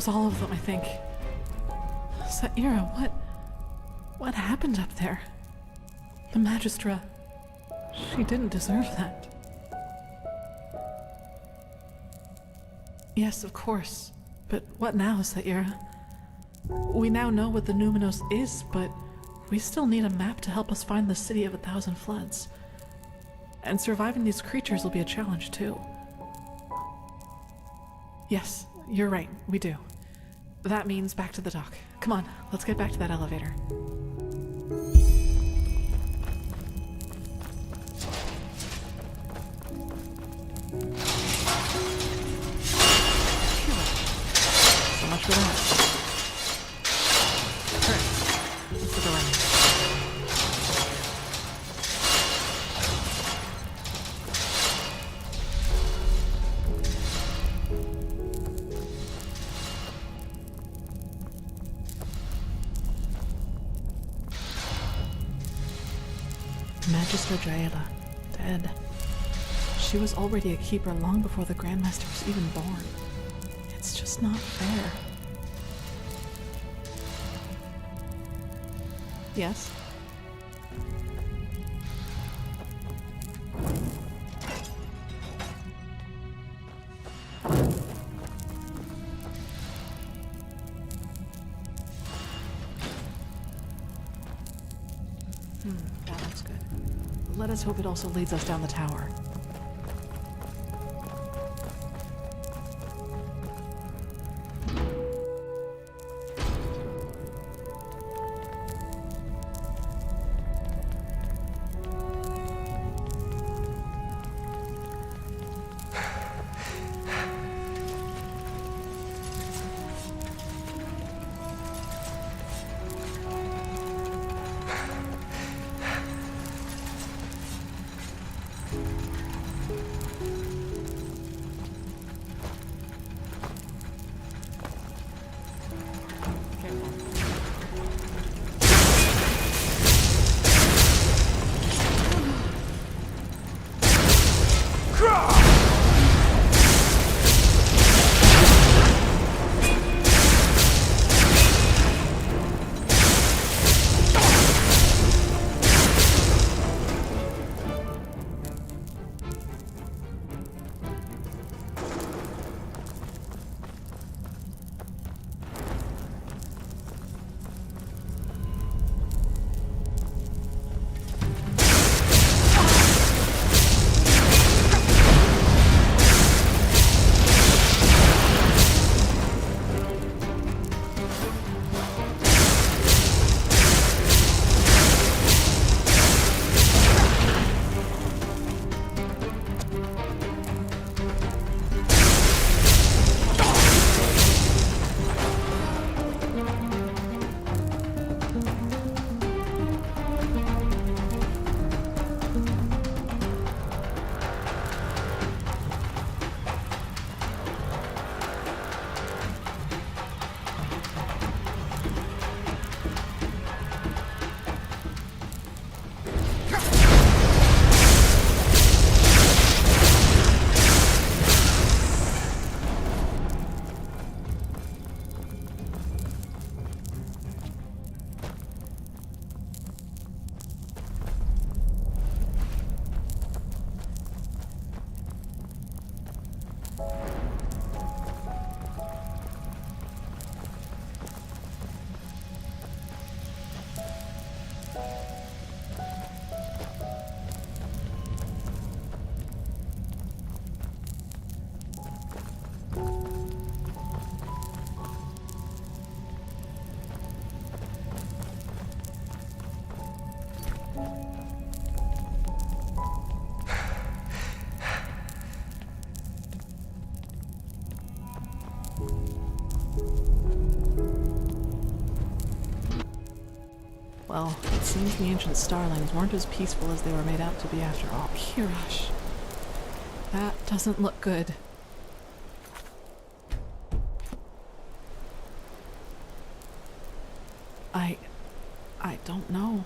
was all of them, I think. Saira, what happened up there? The Magistra, she didn't deserve that. Yes, of course. But what now, Saira? We now know what the Numinos is, but we still need a map to help us find the City of 1,000 Floods. And surviving these creatures will be a challenge, too. Yes, you're right, we do. That means back to the dock. Come on, let's get back to that elevator. So much for that. Alright, let's look around. Magistra Jaela, dead. She was already a keeper long before the Grandmaster was even born. It's just not fair. Yes? That looks good. Let us hope it also leads us down the tower. Well, it seems the ancient starlings weren't as peaceful as they were made out to be after all. Kirash. That doesn't look good. I don't know.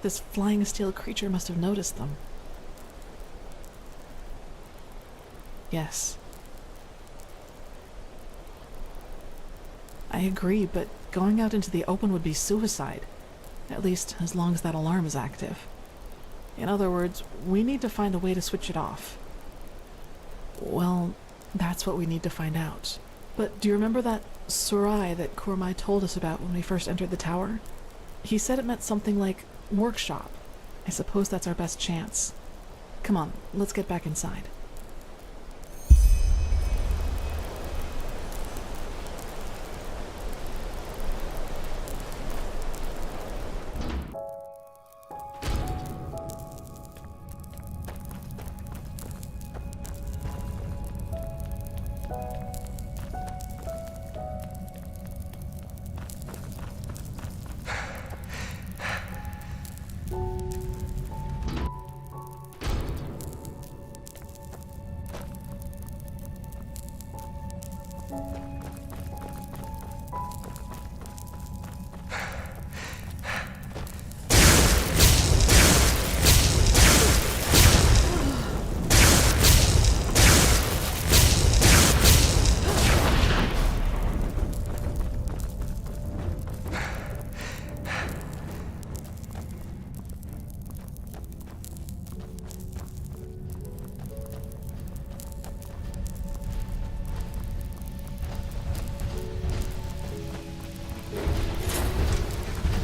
This flying steel creature must have noticed them. Yes. I agree, but going out into the open would be suicide. At least, as long as that alarm is active. In other words, we need to find a way to switch it off. Well, that's what we need to find out. But do you remember that Surai that Kurmai told us about when we first entered the tower? He said it meant something like workshop. I suppose that's our best chance. Come on, let's get back inside.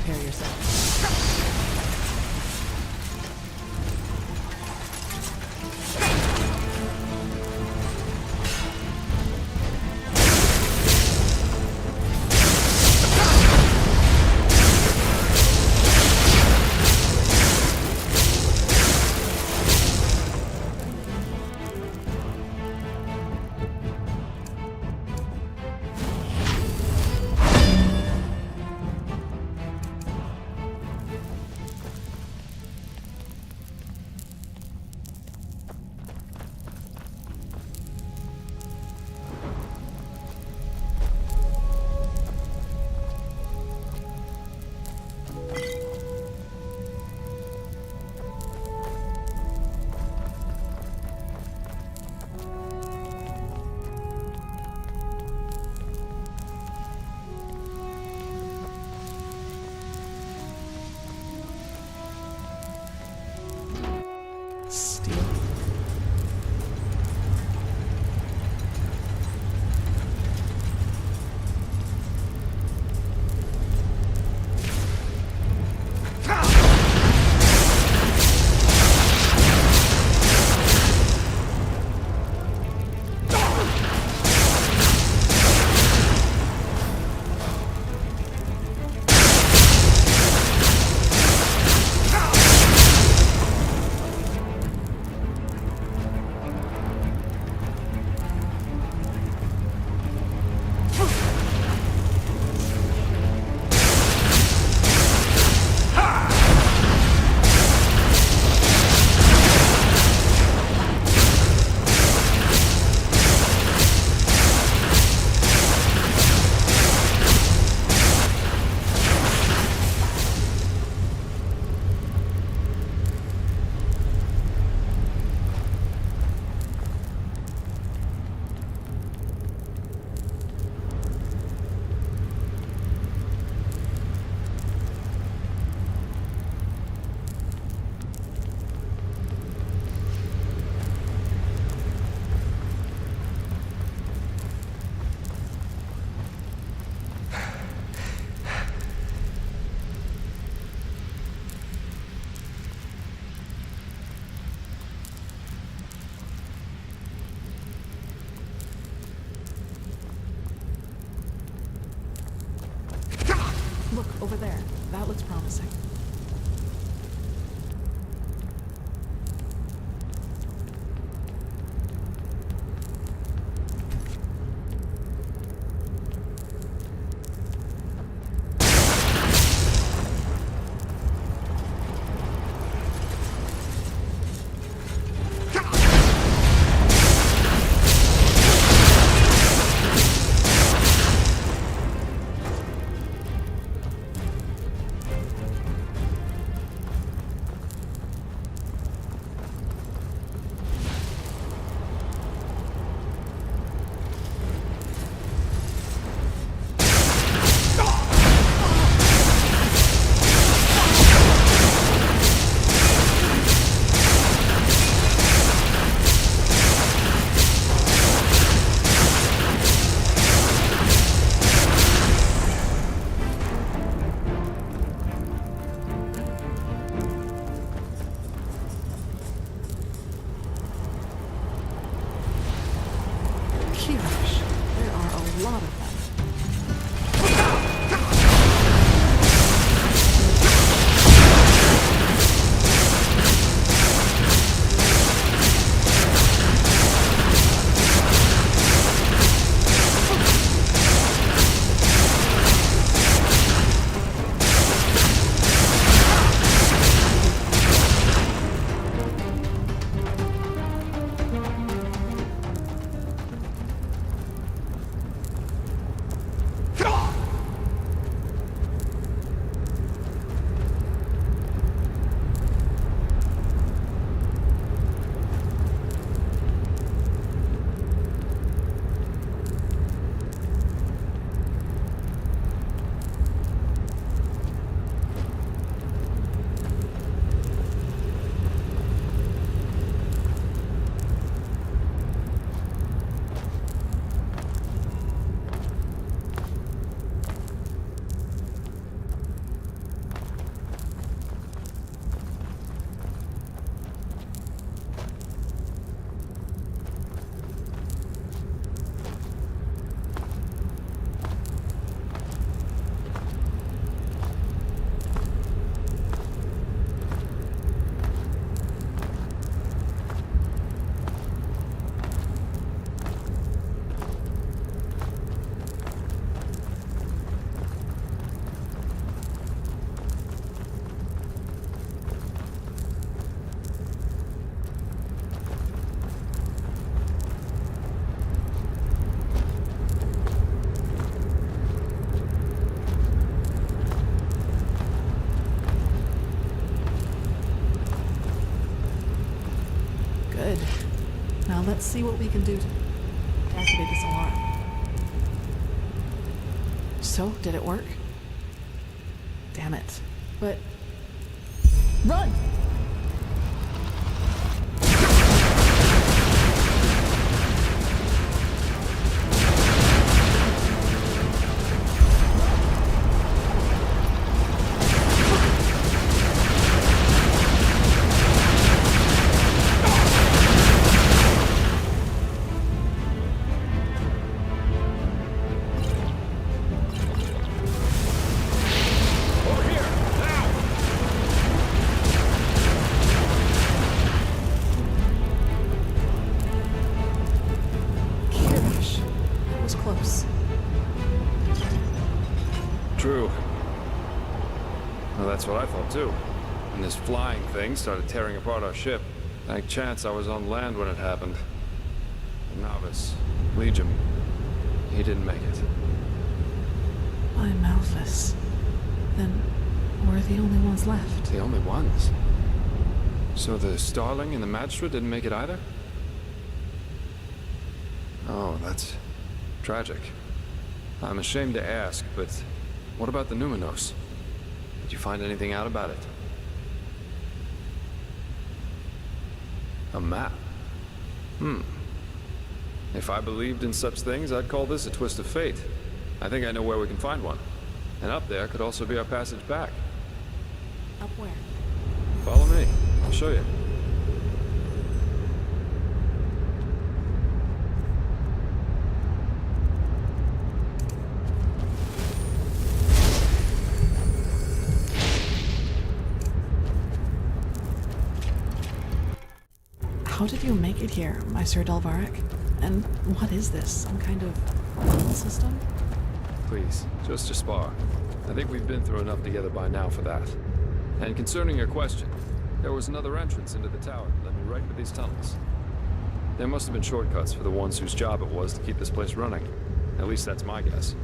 Prepare yourself. Steel. Look, over there. That looks promising. Let's see what we can do to activate this alarm. So, did it work? Damn it. But... Run! True. Well, that's what I thought too. When this flying thing started tearing apart our ship, thank chance I was on land when it happened. The novice, Legion, he didn't make it. Why, Malphus? Then we're the only ones left. The only ones? So the Starling and the Magistrate didn't make it either? Oh, that's tragic. I'm ashamed to ask, but what about the Numinos? Did you find anything out about it? A map? If I believed in such things, I'd call this a twist of fate. I think I know where we can find one. And up there could also be our passage back. Up where? Follow me. I'll show you. How did you make it here, my Sir Delvaric? And what is this? Some kind of tunnel system? Please, just a spar. I think we've been through enough together by now for that. And concerning your question, there was another entrance into the tower that led me right into these tunnels. There must have been shortcuts for the ones whose job it was to keep this place running. At least that's my guess.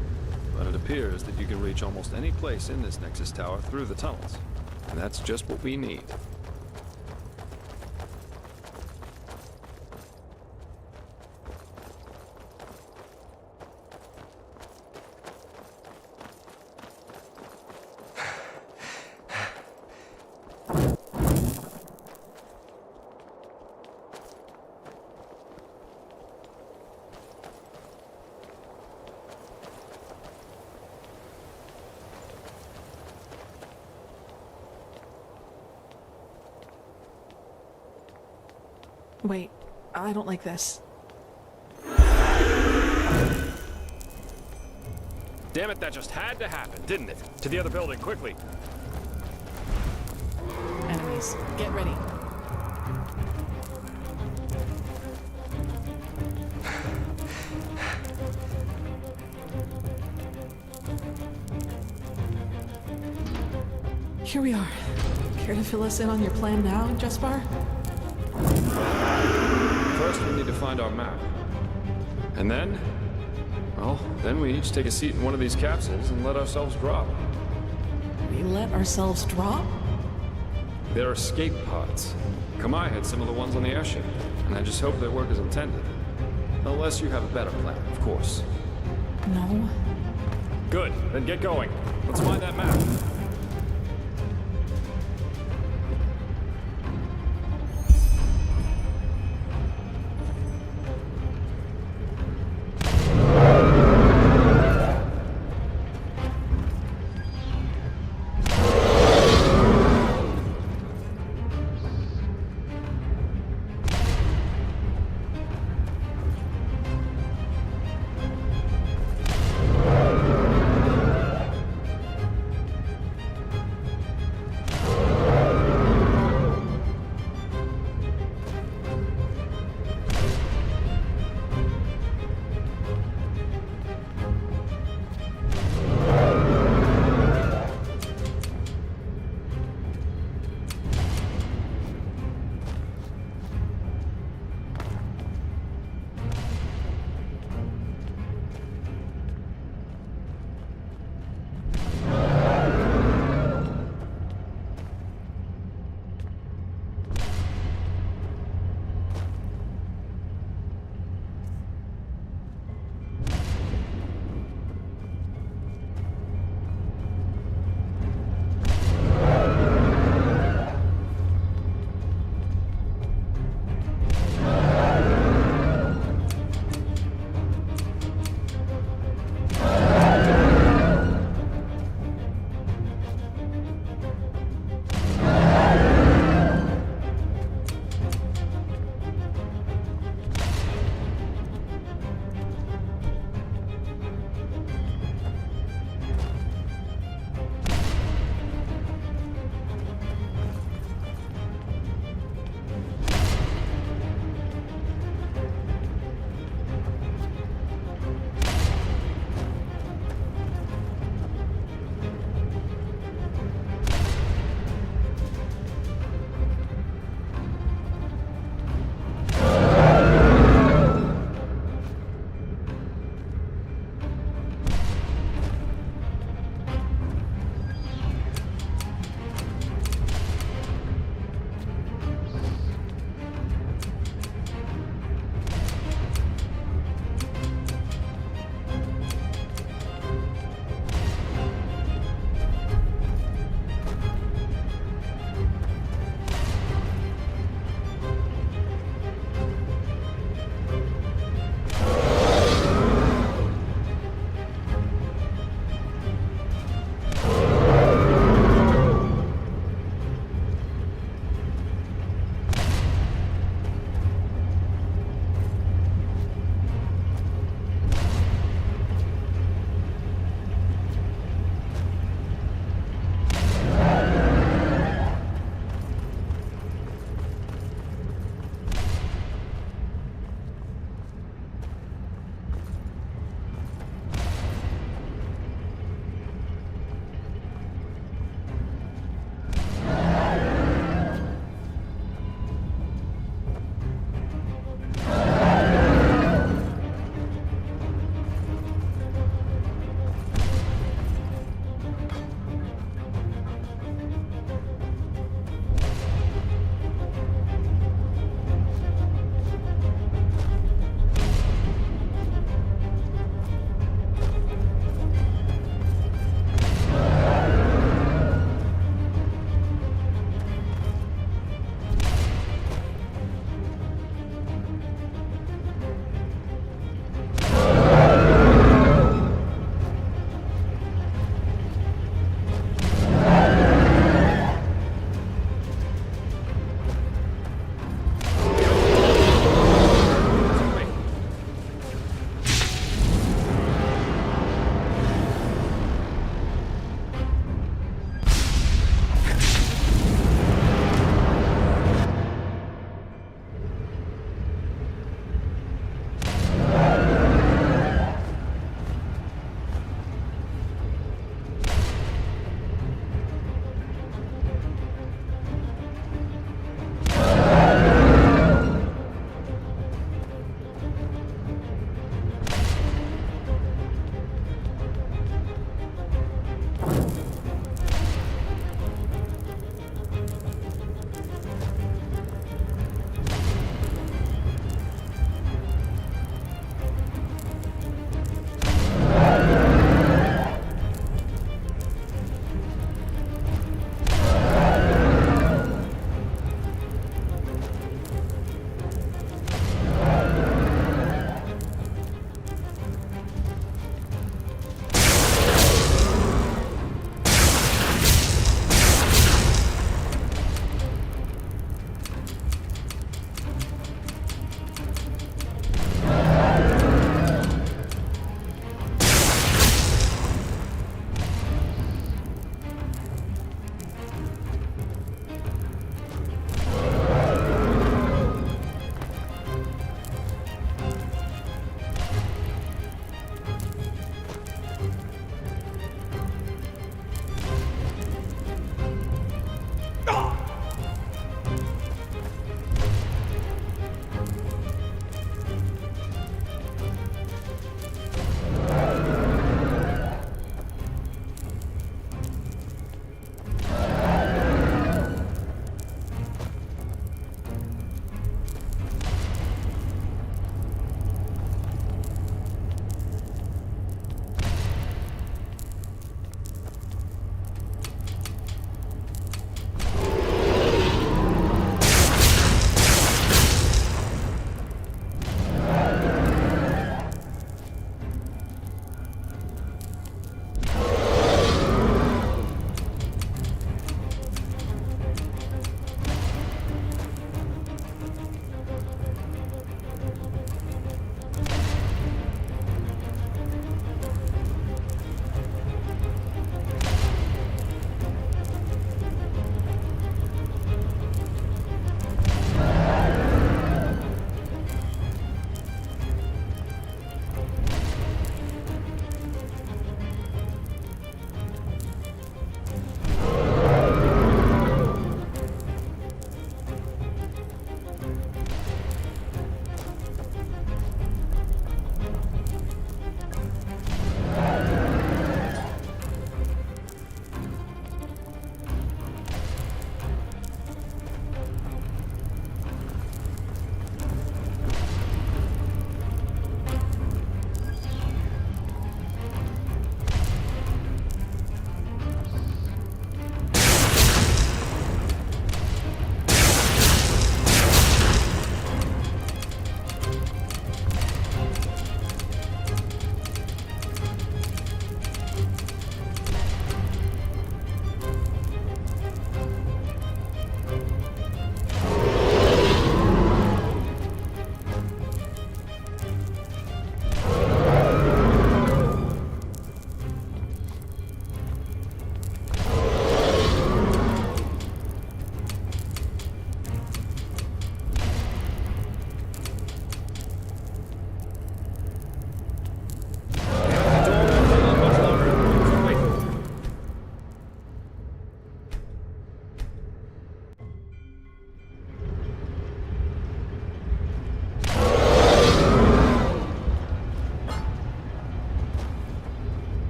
But it appears that you can reach almost any place in this Nexus Tower through the tunnels. And that's just what we need. Wait, I don't like this. Damn it, that just had to happen, didn't it? To the other building, quickly. Enemies, get ready. Here we are. Care to fill us in on your plan now, Jespar? First, we need to find our map. And then, well, then we each take a seat in one of these capsules and let ourselves drop. We let ourselves drop? They're escape pods. Kamai had similar ones on the airship, and I just hope they work as intended. Unless you have a better plan, of course. No. Good, then get going. Let's find that map.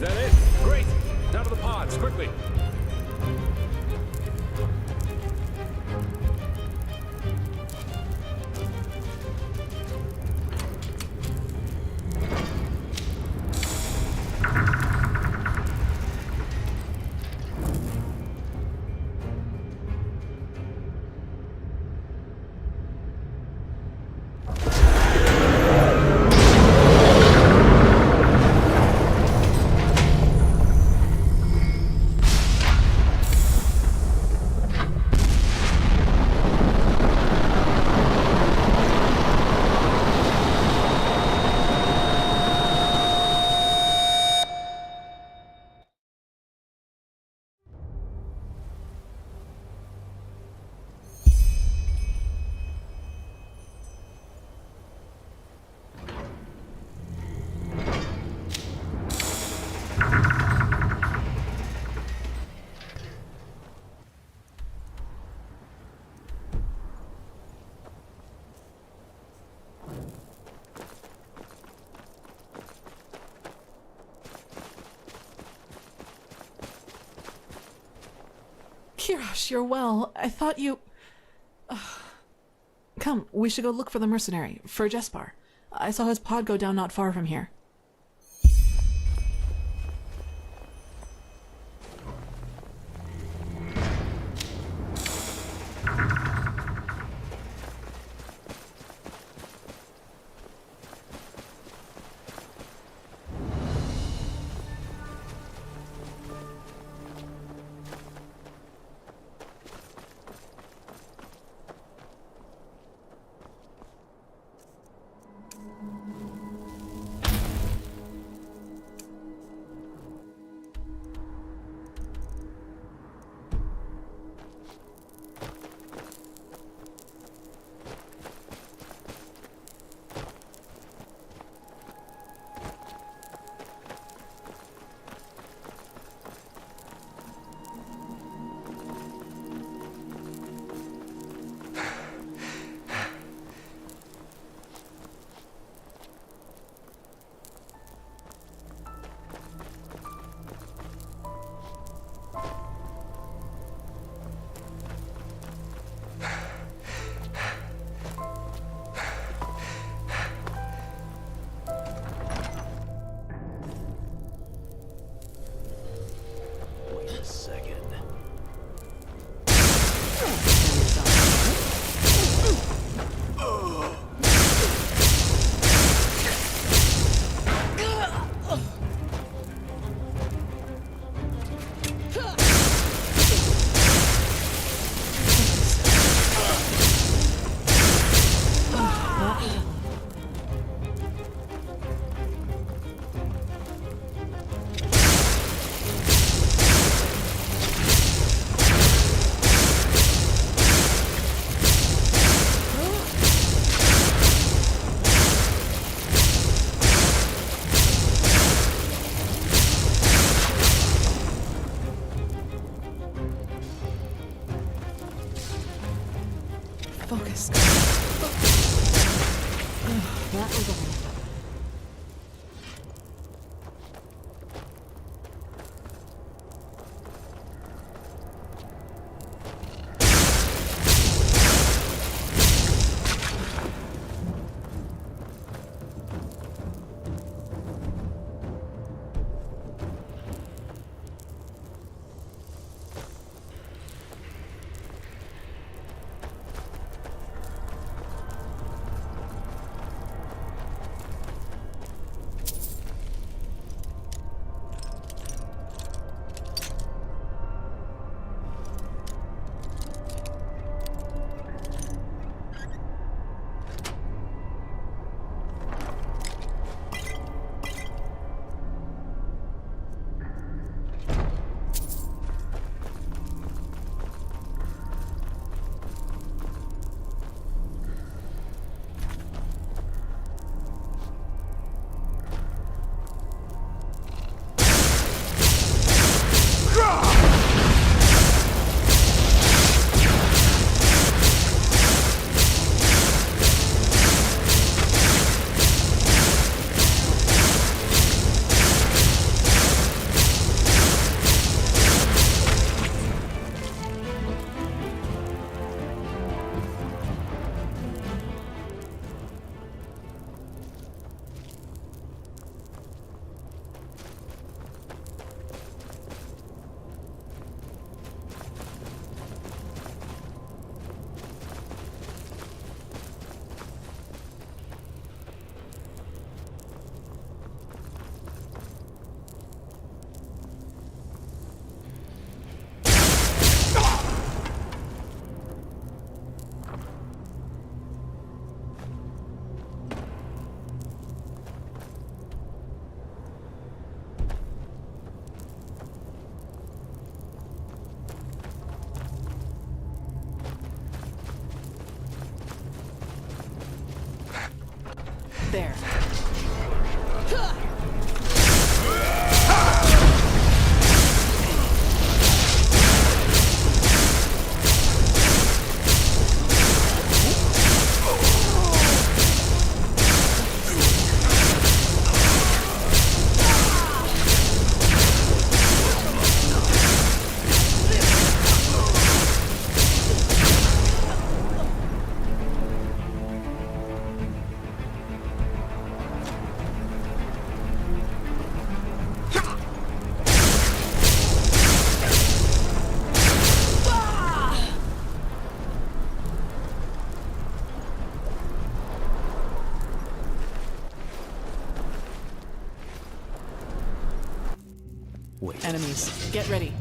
that it? Great! Now to the pods, quickly! Kirash, you're well. I thought you... Come, we should go look for the mercenary, for Jespar. I saw his pod go down not far from here. there. Wait. Enemies, get ready.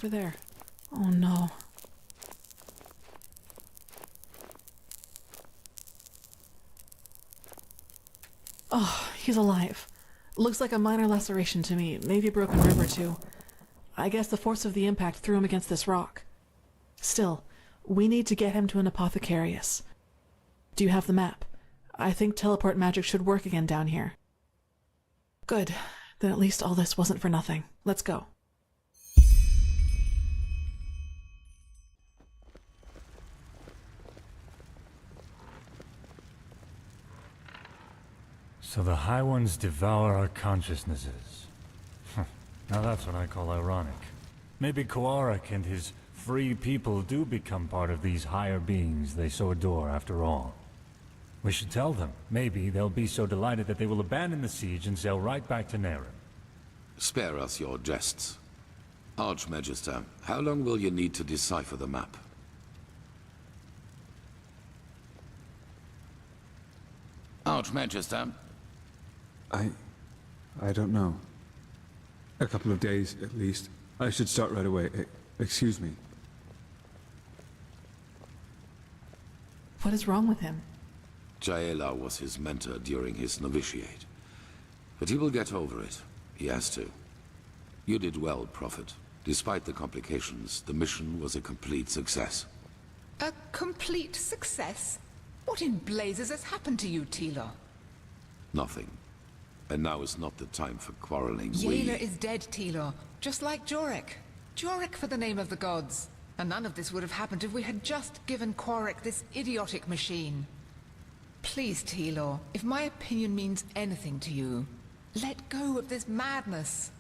over there. Oh no. Oh, he's alive. Looks like a minor laceration to me, maybe a broken rib or two. I guess the force of the impact threw him against this rock. Still, we need to get him to an apothecarius. Do you have the map? I think teleport magic should work again down here. Good. Then at least all this wasn't for nothing. Let's go. So the High Ones devour our consciousnesses. Now that's what I call ironic. Maybe Koarik and his free people do become part of these higher beings they so adore after all. We should tell them. Maybe they'll be so delighted that they will abandon the siege and sail right back to Naren. Spare us your jests. Archmagister, how long will you need to decipher the map? Archmagister? I don't know. A couple of days, at least. I should start right away. Excuse me. What is wrong with him? Jaela was his mentor during his novitiate. But he will get over it. He has to. You did well, Prophet. Despite the complications, the mission was a complete success. A complete success? What in blazes has happened to you, Tila? Nothing. And now is not the time for quarreling. Yaela is dead, Tila. Just like Jorek. Jorek for the name of the gods. And none of this would have happened if we had just given Quarik this idiotic machine. Please, Tila, if my opinion means anything to you, let go of this madness.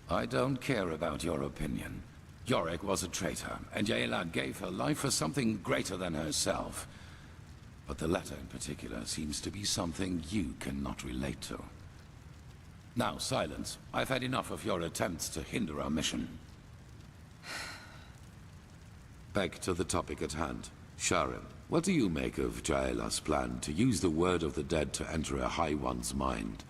I don't care about your opinion. Yorick was a traitor, and Yaela gave her life for something greater than herself. But the latter in particular seems to be something you cannot relate to. Now, silence. I've had enough of your attempts to hinder our mission. Back to the topic at hand. Sharim, what do you make of Jaela's plan to use the word of the dead to enter a High One's mind?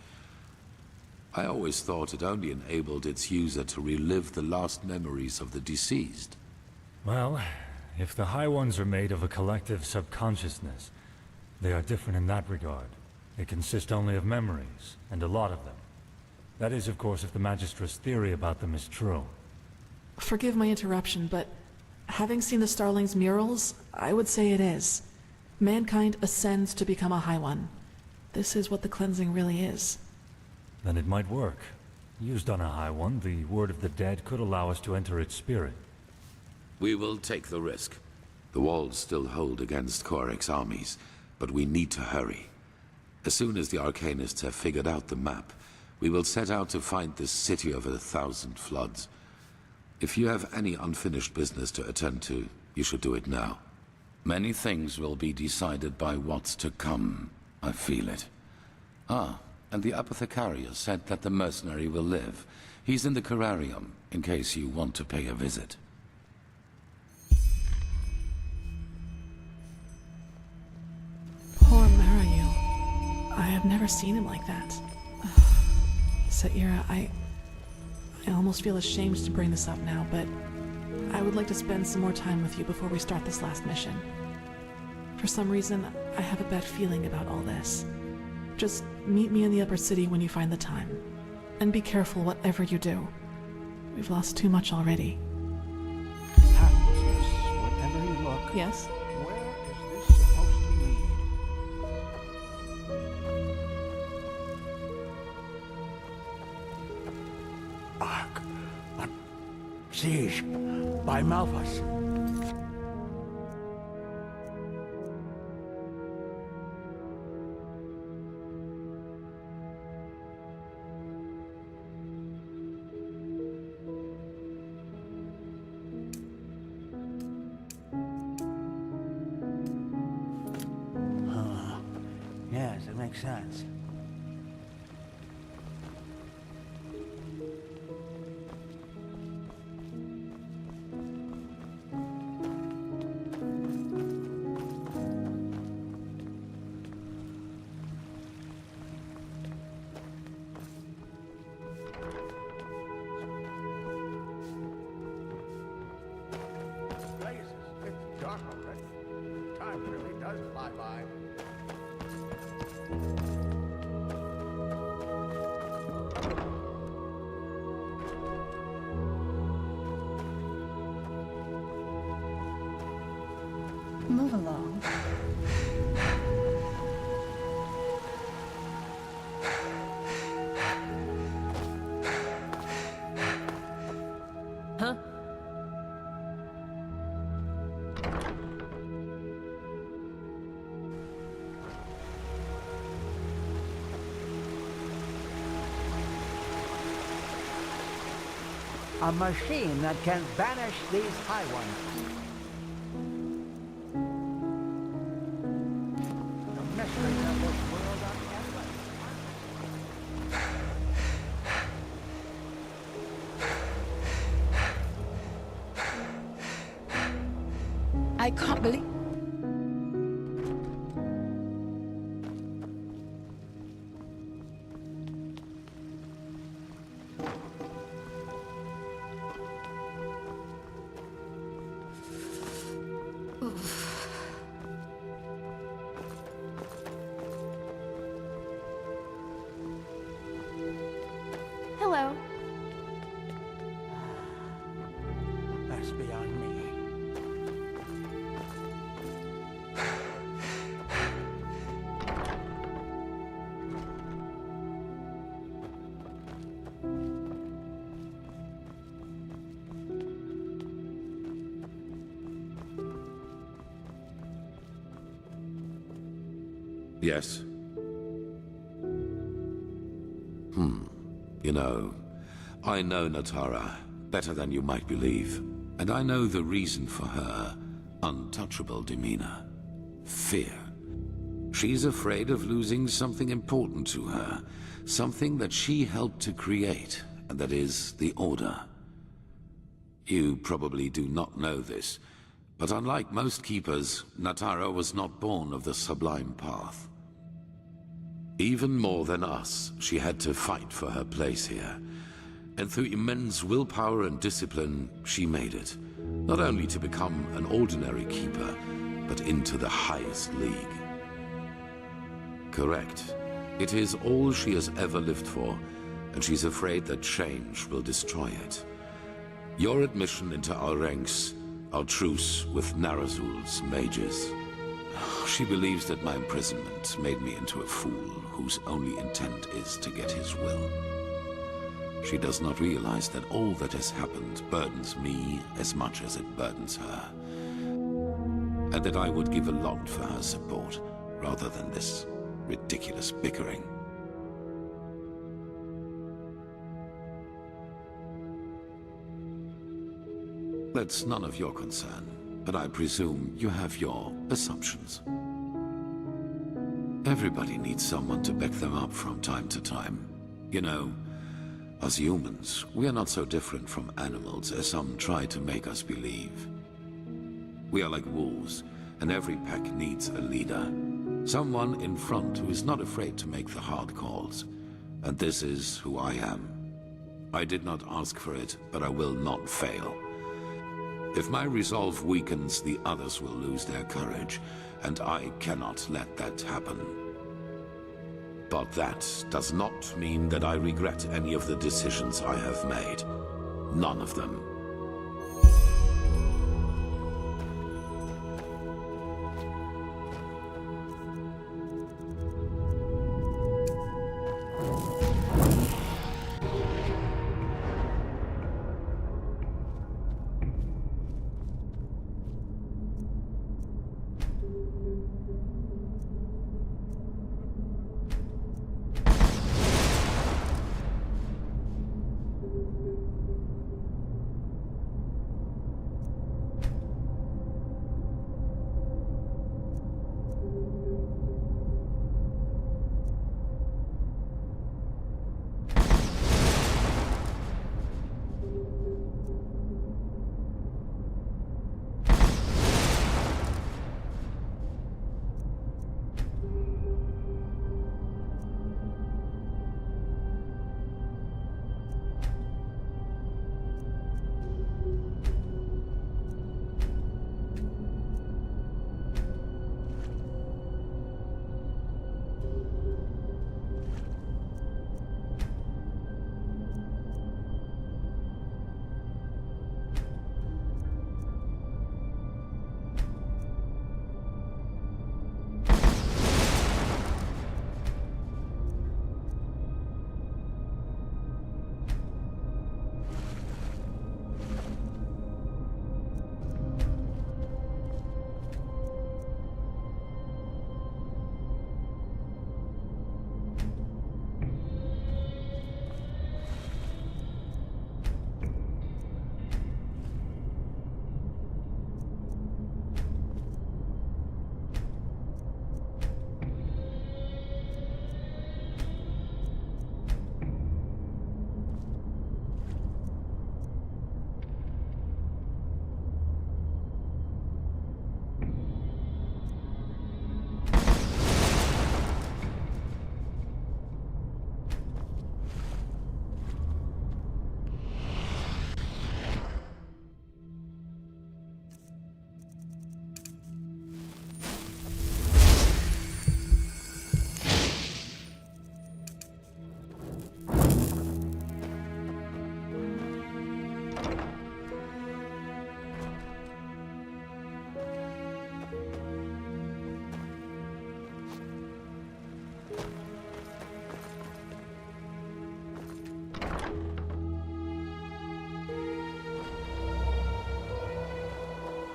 I always thought it only enabled its user to relive the last memories of the deceased. Well, if the High Ones are made of a collective subconsciousness, they are different in that regard. They consist only of memories, and a lot of them. That is, of course, if the Magistra's theory about them is true. Forgive my interruption, but having seen the Starling's murals, I would say it is. Mankind ascends to become a High One. This is what the cleansing really is. Then it might work. Used on a High One, the word of the dead could allow us to enter its spirit. We will take the risk. The walls still hold against Korik's armies, but we need to hurry. As soon as the Arcanists have figured out the map, we will set out to find this city of 1,000 floods. If you have any unfinished business to attend to, you should do it now. Many things will be decided by what's to come. I feel it. Ah, and the apothecarius said that the mercenary will live. He's in the Cararium, in case you want to pay a visit. Poor Mariel. I have never seen him like that. Saira, I almost feel ashamed to bring this up now, but I would like to spend some more time with you before we start this last mission. For some reason, I have a bad feeling about all this. Just meet me in the upper city when you find the time. And be careful whatever you do. We've lost too much already. Patches, wherever you look. Yes? Where is this supposed to lead? Siege by Malphas. Yes, it makes sense. talk already. Time really does fly by. Move along. Huh? A machine that can banish these high ones. The mysteries of this world are endless. I can't believe... Hello. That's beyond me. Yes. You know, I know Natara better than you might believe, and I know the reason for her untouchable demeanor. Fear. She's afraid of losing something important to her, something that she helped to create, and that is the Order. You probably do not know this, but unlike most keepers, Natara was not born of the Sublime Path. Even more than us, she had to fight for her place here. And through immense willpower and discipline, she made it. Not only to become an ordinary keeper, but into the highest league. Correct. It is all she has ever lived for, and she's afraid that change will destroy it. Your admission into our ranks, our truce with Narazul's mages. She believes that my imprisonment made me into a fool whose only intent is to get his will. She does not realize that all that has happened burdens me as much as it burdens her. And that I would give a lot for her support, rather than this ridiculous bickering. That's none of your concern, but I presume you have your assumptions. Everybody needs someone to back them up from time to time. You know, as humans, we are not so different from animals as some try to make us believe. We are like wolves, and every pack needs a leader. Someone in front who is not afraid to make the hard calls. And this is who I am. I did not ask for it, but I will not fail. If my resolve weakens, the others will lose their courage, and I cannot let that happen. But that does not mean that I regret any of the decisions I have made. None of them.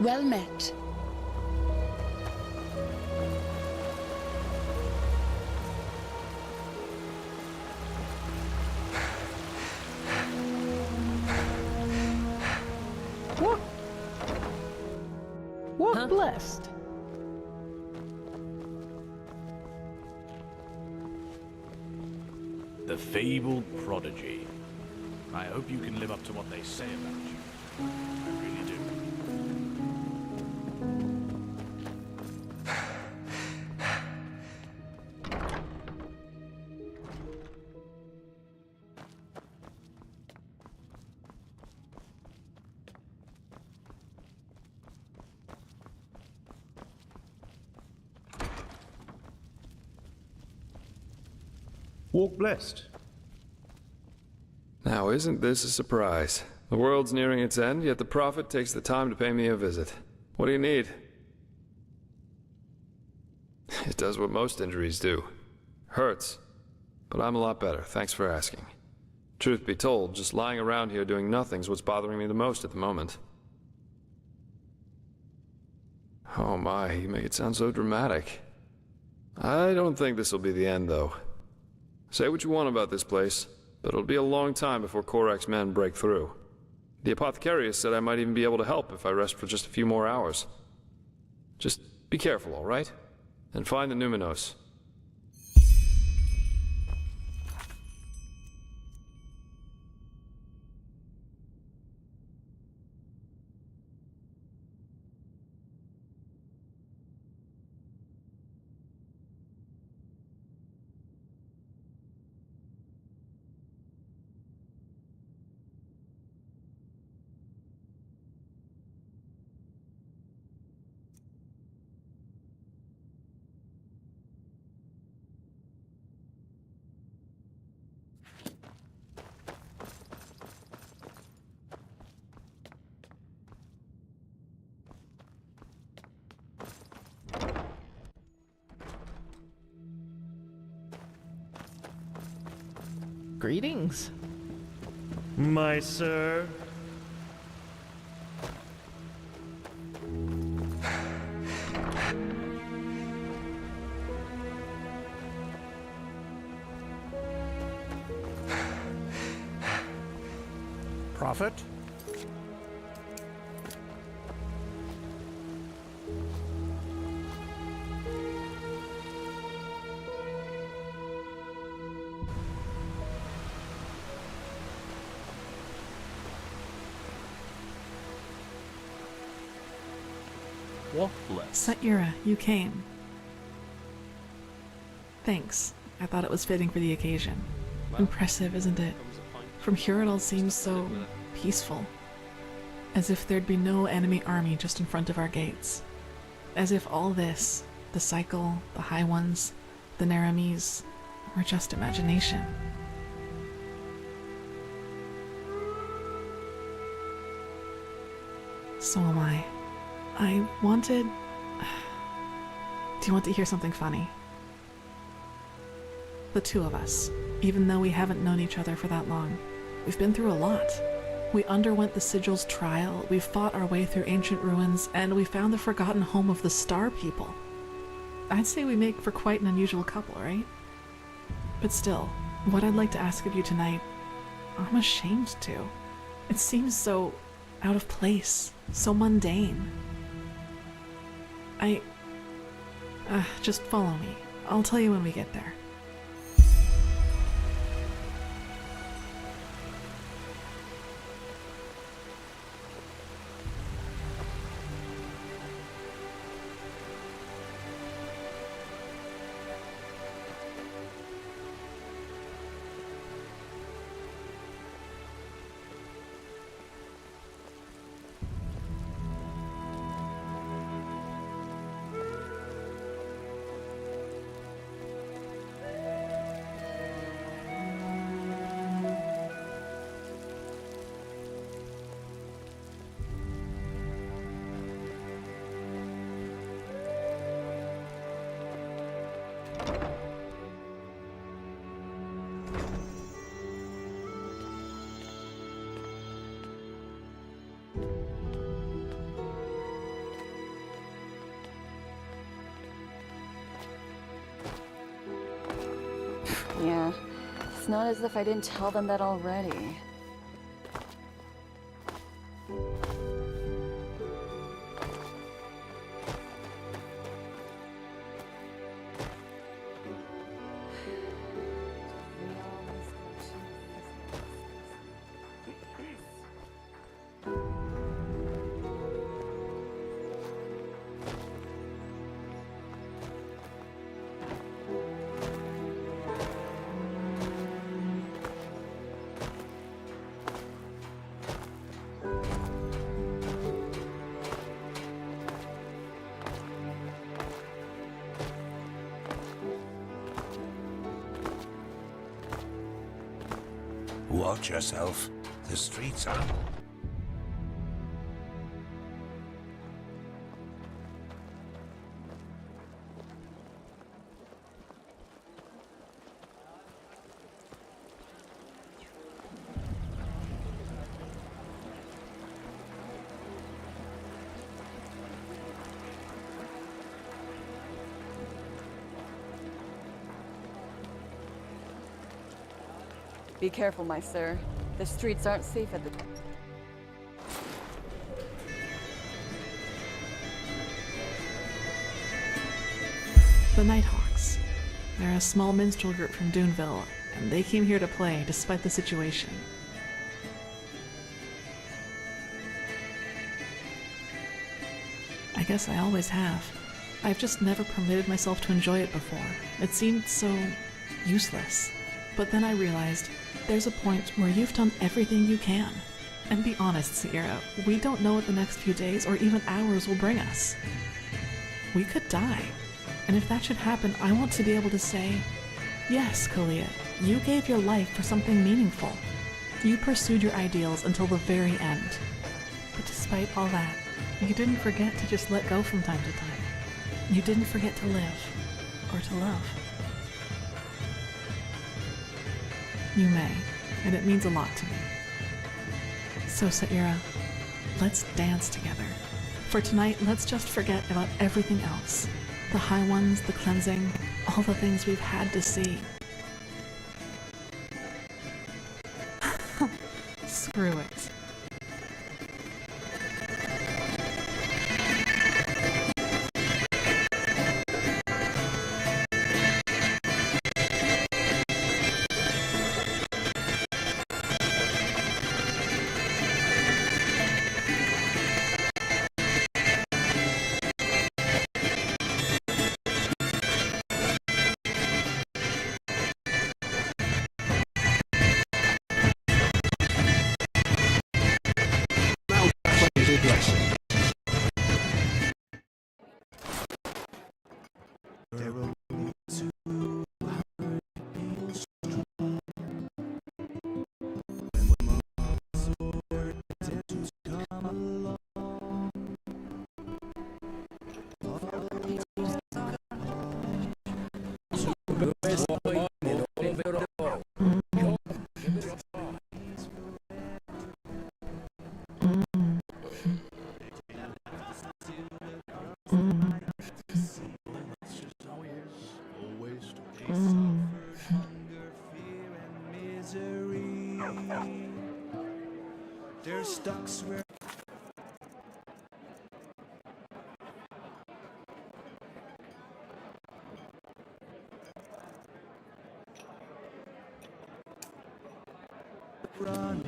Well met. Walk blessed. The fabled prodigy. I hope you can live up to what they say about you. I really do. Walk blessed. Now, isn't this a surprise? The world's nearing its end, yet the Prophet takes the time to pay me a visit. What do you need? It does what most injuries do. Hurts. But I'm a lot better, thanks for asking. Truth be told, just lying around here doing nothing's what's bothering me the most at the moment. Oh my, you make it sound so dramatic. I don't think this'll be the end, though. Say what you want about this place, but it'll be a long time before Korak's men break through. The apothecarius said I might even be able to help if I rest for just a few more hours. Just be careful, all right? And find the Numinos. Greetings. My sir. Prophet? Walk blessed. Satyra, you came. Thanks. I thought it was fitting for the occasion. Impressive, isn't it? From here it all seems so peaceful. As if there'd be no enemy army just in front of our gates. As if all this, the cycle, the High Ones, the Naramis, were just imagination. So am I. I wanted... Do you want to hear something funny? The two of us, even though we haven't known each other for that long, we've been through a lot. We underwent the Sigil's trial, we fought our way through ancient ruins, and we found the forgotten home of the Star People. I'd say we make for quite an unusual couple, right? But still, what I'd like to ask of you tonight, I'm ashamed to. It seems so out of place, so mundane. Just follow me. I'll tell you when we get there. It's not as if I didn't tell them that already. Watch yourself. The streets are... Be careful, my sir. The streets aren't safe at the... The Nighthawks. They're a small minstrel group from Duneville, and they came here to play despite the situation. I guess I always have. I've just never permitted myself to enjoy it before. It seemed so useless. But then I realized there's a point where you've done everything you can. And be honest, Sierra, we don't know what the next few days or even hours will bring us. We could die. And if that should happen, I want to be able to say, yes, Kalia, you gave your life for something meaningful. You pursued your ideals until the very end. But despite all that, you didn't forget to just let go from time to time. You didn't forget to live, or to love. You may, and it means a lot to me. So, Saira, let's dance together. For tonight, let's just forget about everything else. The high ones, the cleansing, all the things we've had to see. Screw it. Fine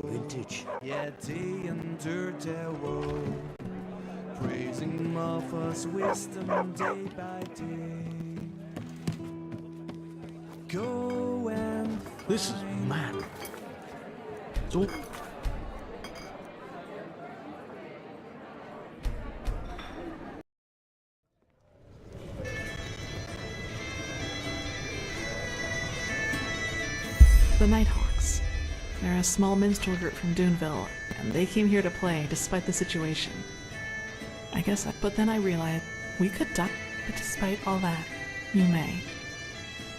vintage. Yeah, they endured their woe, praising him of us wisdom day by day. Go and This is mad. It's all... The Nighthawks. They're a small minstrel group from Duneville, and they came here to play despite the situation. But then I realized we could die, but despite all that, you may.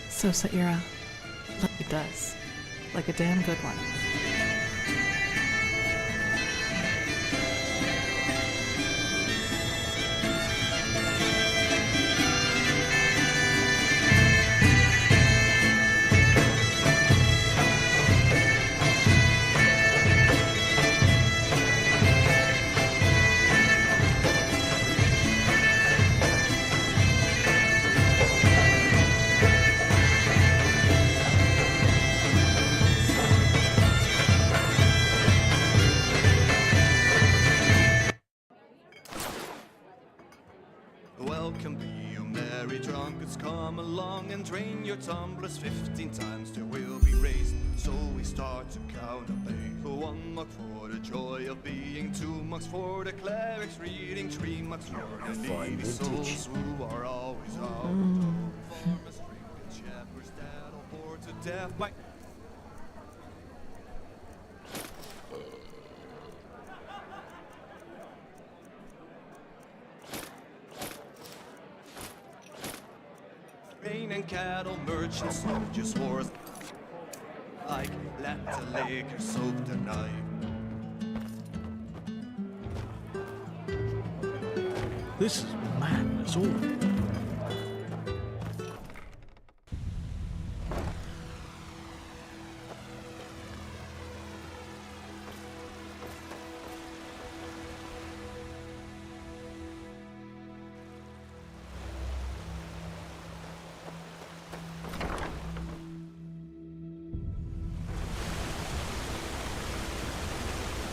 So, Saira, it does. Like a damn good one. Welcome be you merry drunkards, come along and drain your tumblers 15 times till we'll be raised. So we start to count up 8. 1 mug for the joy of being, 2 mugs for the clerics reading, 3 mugs for the needy souls who are always out. Farmers, drinking shepherds that are bored to death by grain and cattle merchants, soldiers, wars. Like, let the liquor soak the night. This is madness all.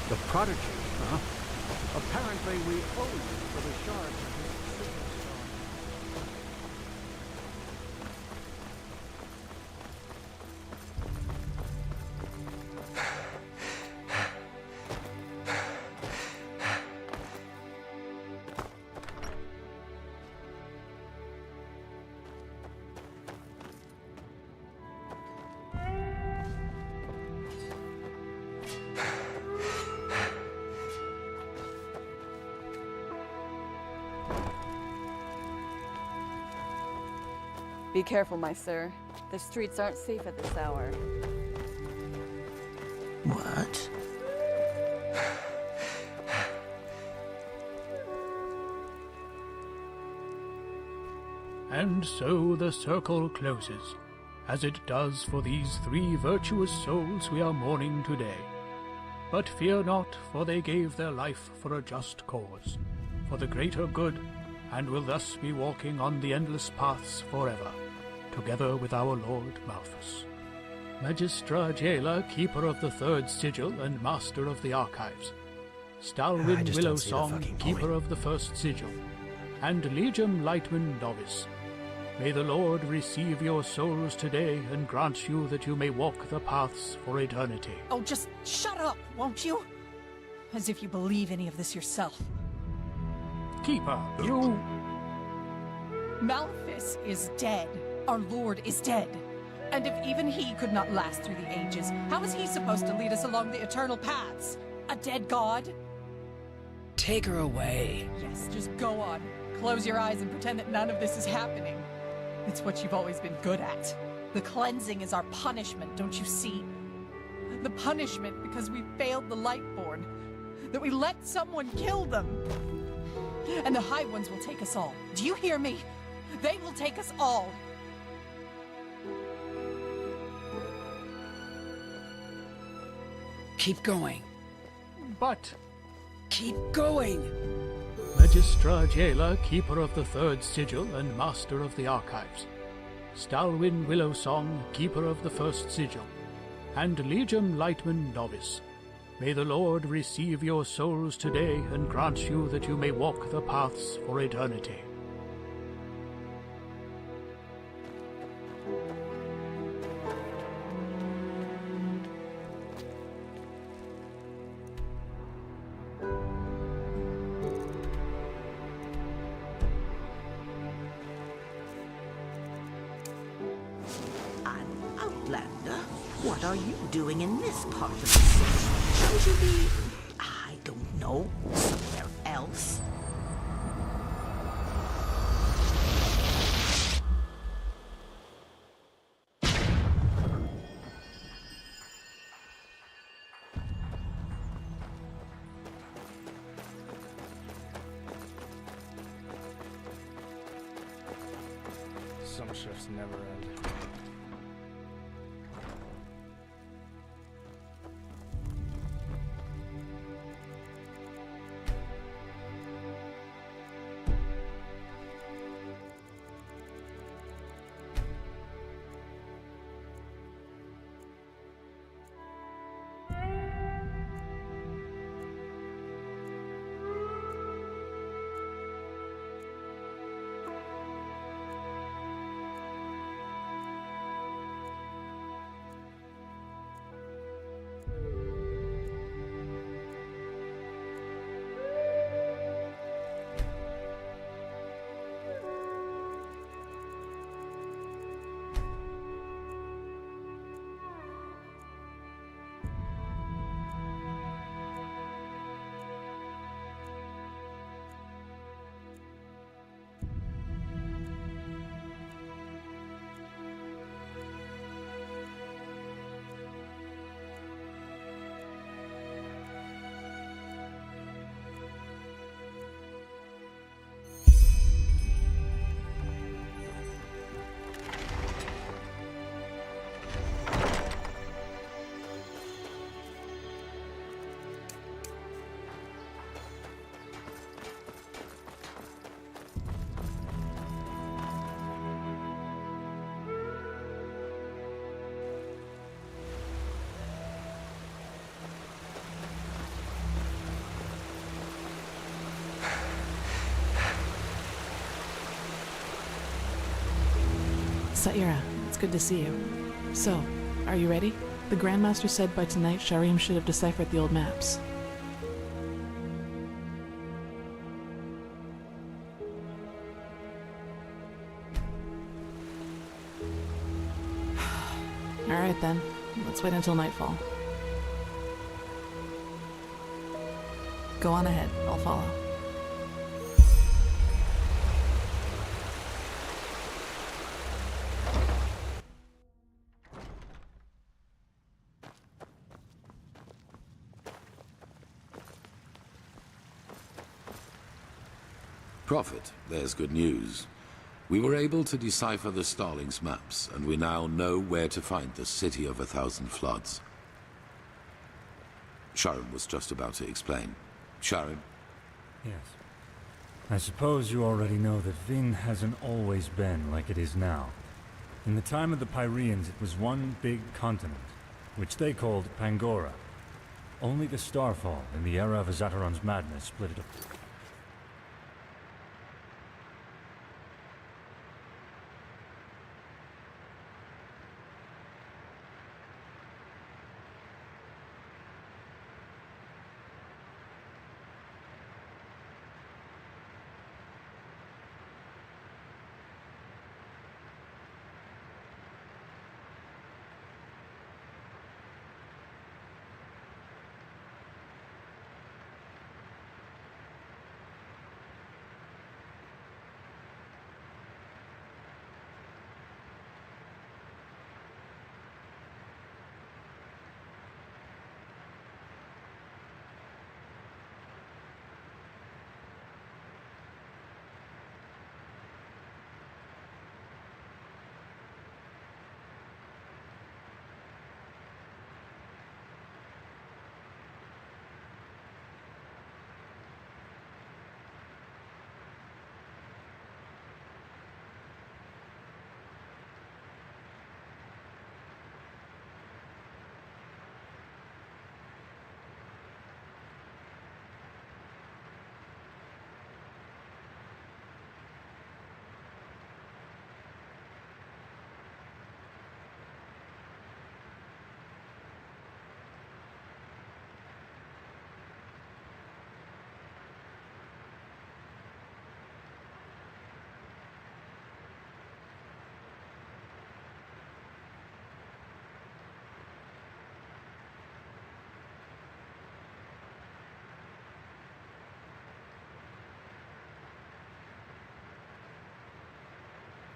The prodigy, huh? Apparently we owe you for the shards of his Be careful, my sir. The streets aren't safe at this hour. What? And so the circle closes, as it does for these 3 virtuous souls we are mourning today. But fear not, for they gave their life for a just cause, for the greater good, and will thus be walking on the endless paths forever, together with our Lord Malthus. Magistra Jailer, keeper of the 3rd sigil and master of the archives. Stalwyn Willowsong, keeper of the 1st sigil, and Legium Lightman novice. May the Lord receive your souls today and grant you that you may walk the paths for eternity. Oh, just shut up, won't you? As if you believe any of this yourself. Keeper, you... Malthus is dead. Our Lord is dead. And if even he could not last through the ages, how is he supposed to lead us along the eternal paths? A dead god? Take her away. Yes, just go on. Close your eyes and pretend that none of this is happening. It's what you've always been good at. The cleansing is our punishment, don't you see? The punishment because we failed the Lightborn. That we let someone kill them. And the High Ones will take us all. Do you hear me? They will take us all. Keep going. But... Keep going! Magistra Jailer, keeper of the 3rd sigil and master of the archives. Stalwyn Willowsong, keeper of the 1st sigil, and Legium Lightman novice. May the Lord receive your souls today and grant you that you may walk the paths for eternity. What are you doing in this part of the city? Should you be, I don't know, somewhere else? Some shifts never end. Saira, it's good to see you. So, are you ready? The Grandmaster said by tonight Sharim should have deciphered the old maps. Alright then, let's wait until nightfall. Go on ahead, I'll follow. Prophet, there's good news. We were able to decipher the Starling's maps, and we now know where to find the City of 1,000 Floods. Sharon was just about to explain. Sharon? Yes. I suppose you already know that Vin hasn't always been like it is now. In the time of the Pyreans, it was one big continent, which they called Pangora. Only the Starfall, in the era of Azataron's madness, split it up.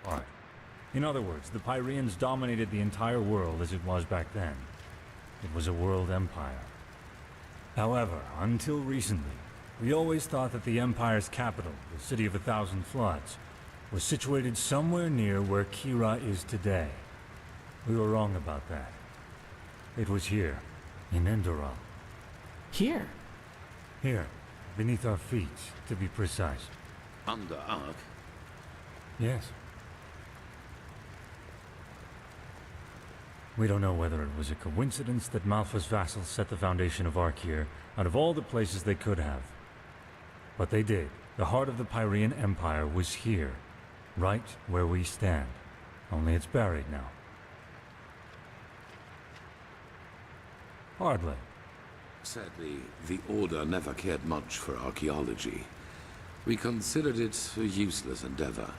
Right. In other words, the Pyreans dominated the entire world as it was back then. It was a world empire. However, until recently, we always thought that the Empire's capital, the City of 1,000 Floods, was situated somewhere near where Kira is today. We were wrong about that. It was here, in Enderal. Here? Here, beneath our feet, to be precise. Under Ark? Yes. We don't know whether it was a coincidence that Malfa's vassals set the foundation of Ark here, out of all the places they could have. But they did. The heart of the Pyrean Empire was here, right where we stand. Only it's buried now. Hardly. Sadly, the Order never cared much for archaeology. We considered it a useless endeavor.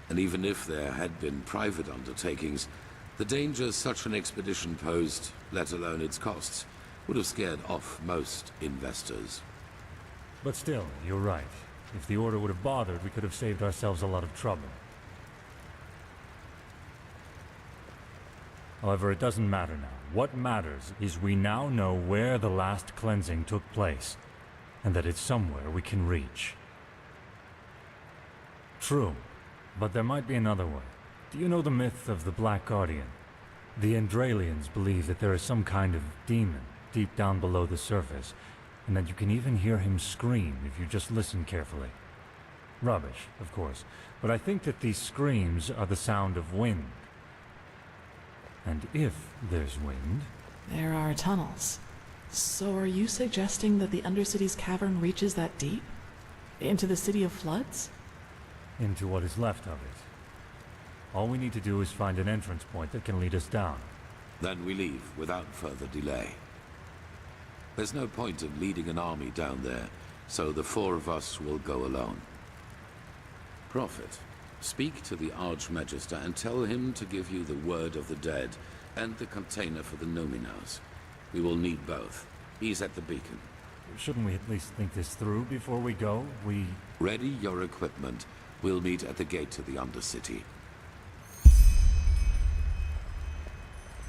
And even if there had been private undertakings, the dangers such an expedition posed, let alone its costs, would have scared off most investors. But still, you're right. If the Order would have bothered, we could have saved ourselves a lot of trouble. However, it doesn't matter now. What matters is we now know where the last cleansing took place, and that it's somewhere we can reach. True, but there might be another way. Do you know the myth of the Black Guardian? The Endralians believe that there is some kind of demon deep down below the surface, and that you can even hear him scream if you just listen carefully. Rubbish, of course, but I think that these screams are the sound of wind. And if there's wind... There are tunnels. So are you suggesting that the Undercity's cavern reaches that deep? Into the City of Floods? Into what is left of it. All we need to do is find an entrance point that can lead us down. Then we leave without further delay. There's no point in leading an army down there, so the 4 of us will go alone. Prophet, speak to the Archmagister and tell him to give you the word of the dead and the container for the Numinos. We will need both. He's at the beacon. Shouldn't we at least think this through before we go? Ready your equipment. We'll meet at the gate to the Undercity.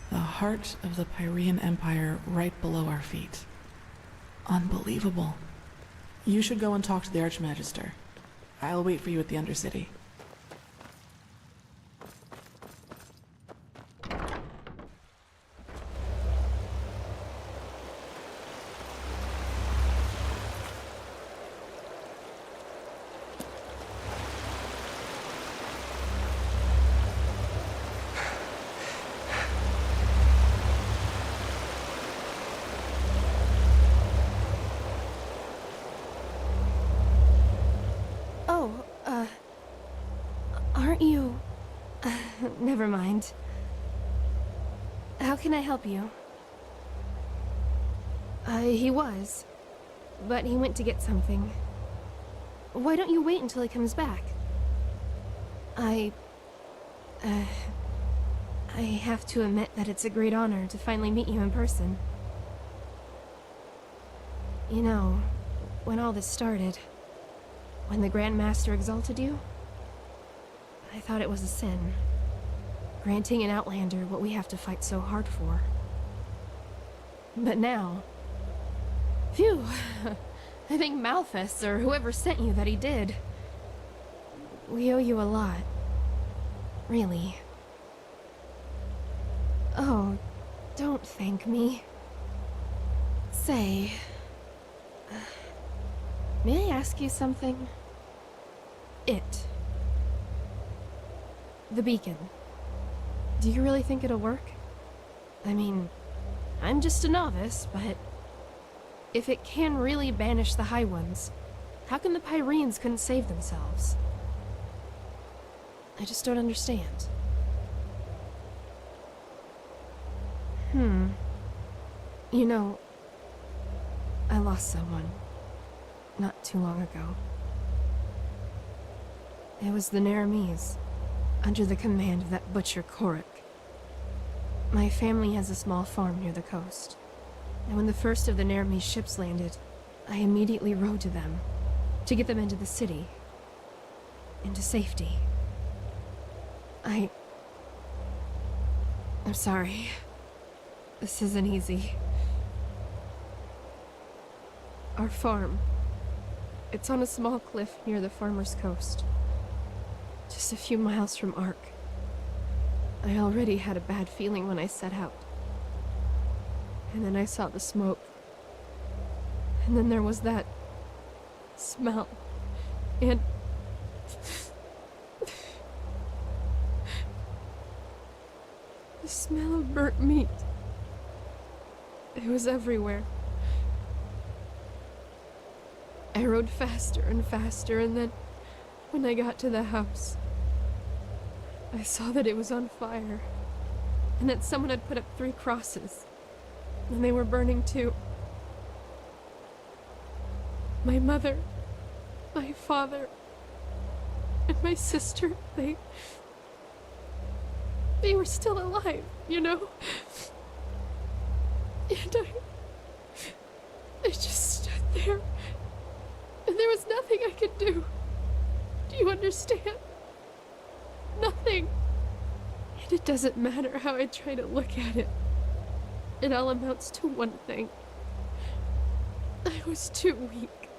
The heart of the Pyrean Empire right below our feet. Unbelievable. You should go and talk to the Archmagister. I'll wait for you at the Undercity. Aren't you... never mind. How can I help you? He was. But he went to get something. Why don't you wait until he comes back? I have to admit that it's a great honor to finally meet you in person. You know, when all this started, when the Grand Master exalted you, I thought it was a sin. Granting an Outlander what we have to fight so hard for. But now... Phew! I think Malthus, or whoever sent you, that he did. We owe you a lot. Really. Oh, don't thank me. Say... may I ask you something? The beacon. Do you really think it'll work? I mean, I'm just a novice, but... if it can really banish the High Ones, how come the Pyreans couldn't save themselves? I just don't understand. You know, I lost someone not too long ago. It was the Naramis, under the command of that butcher Korik. My family has a small farm near the coast, and when the first of the Naramis ships landed, I immediately rode to them, to get them into the city, into safety. I'm sorry. This isn't easy. Our farm, it's on a small cliff near the farmer's coast. Just a few miles from Ark. I already had a bad feeling when I set out. And then I saw the smoke. And then there was that smell. And... the smell of burnt meat. It was everywhere. I rode faster and faster, and then when I got to the house, I saw that it was on fire, and that someone had put up 3 crosses, and they were burning too. My mother, my father, and my sister, they were still alive, you know? And I just stood there, and there was nothing I could do. Do you understand? Nothing. And it doesn't matter how I try to look at it. It all amounts to one thing. I was too weak.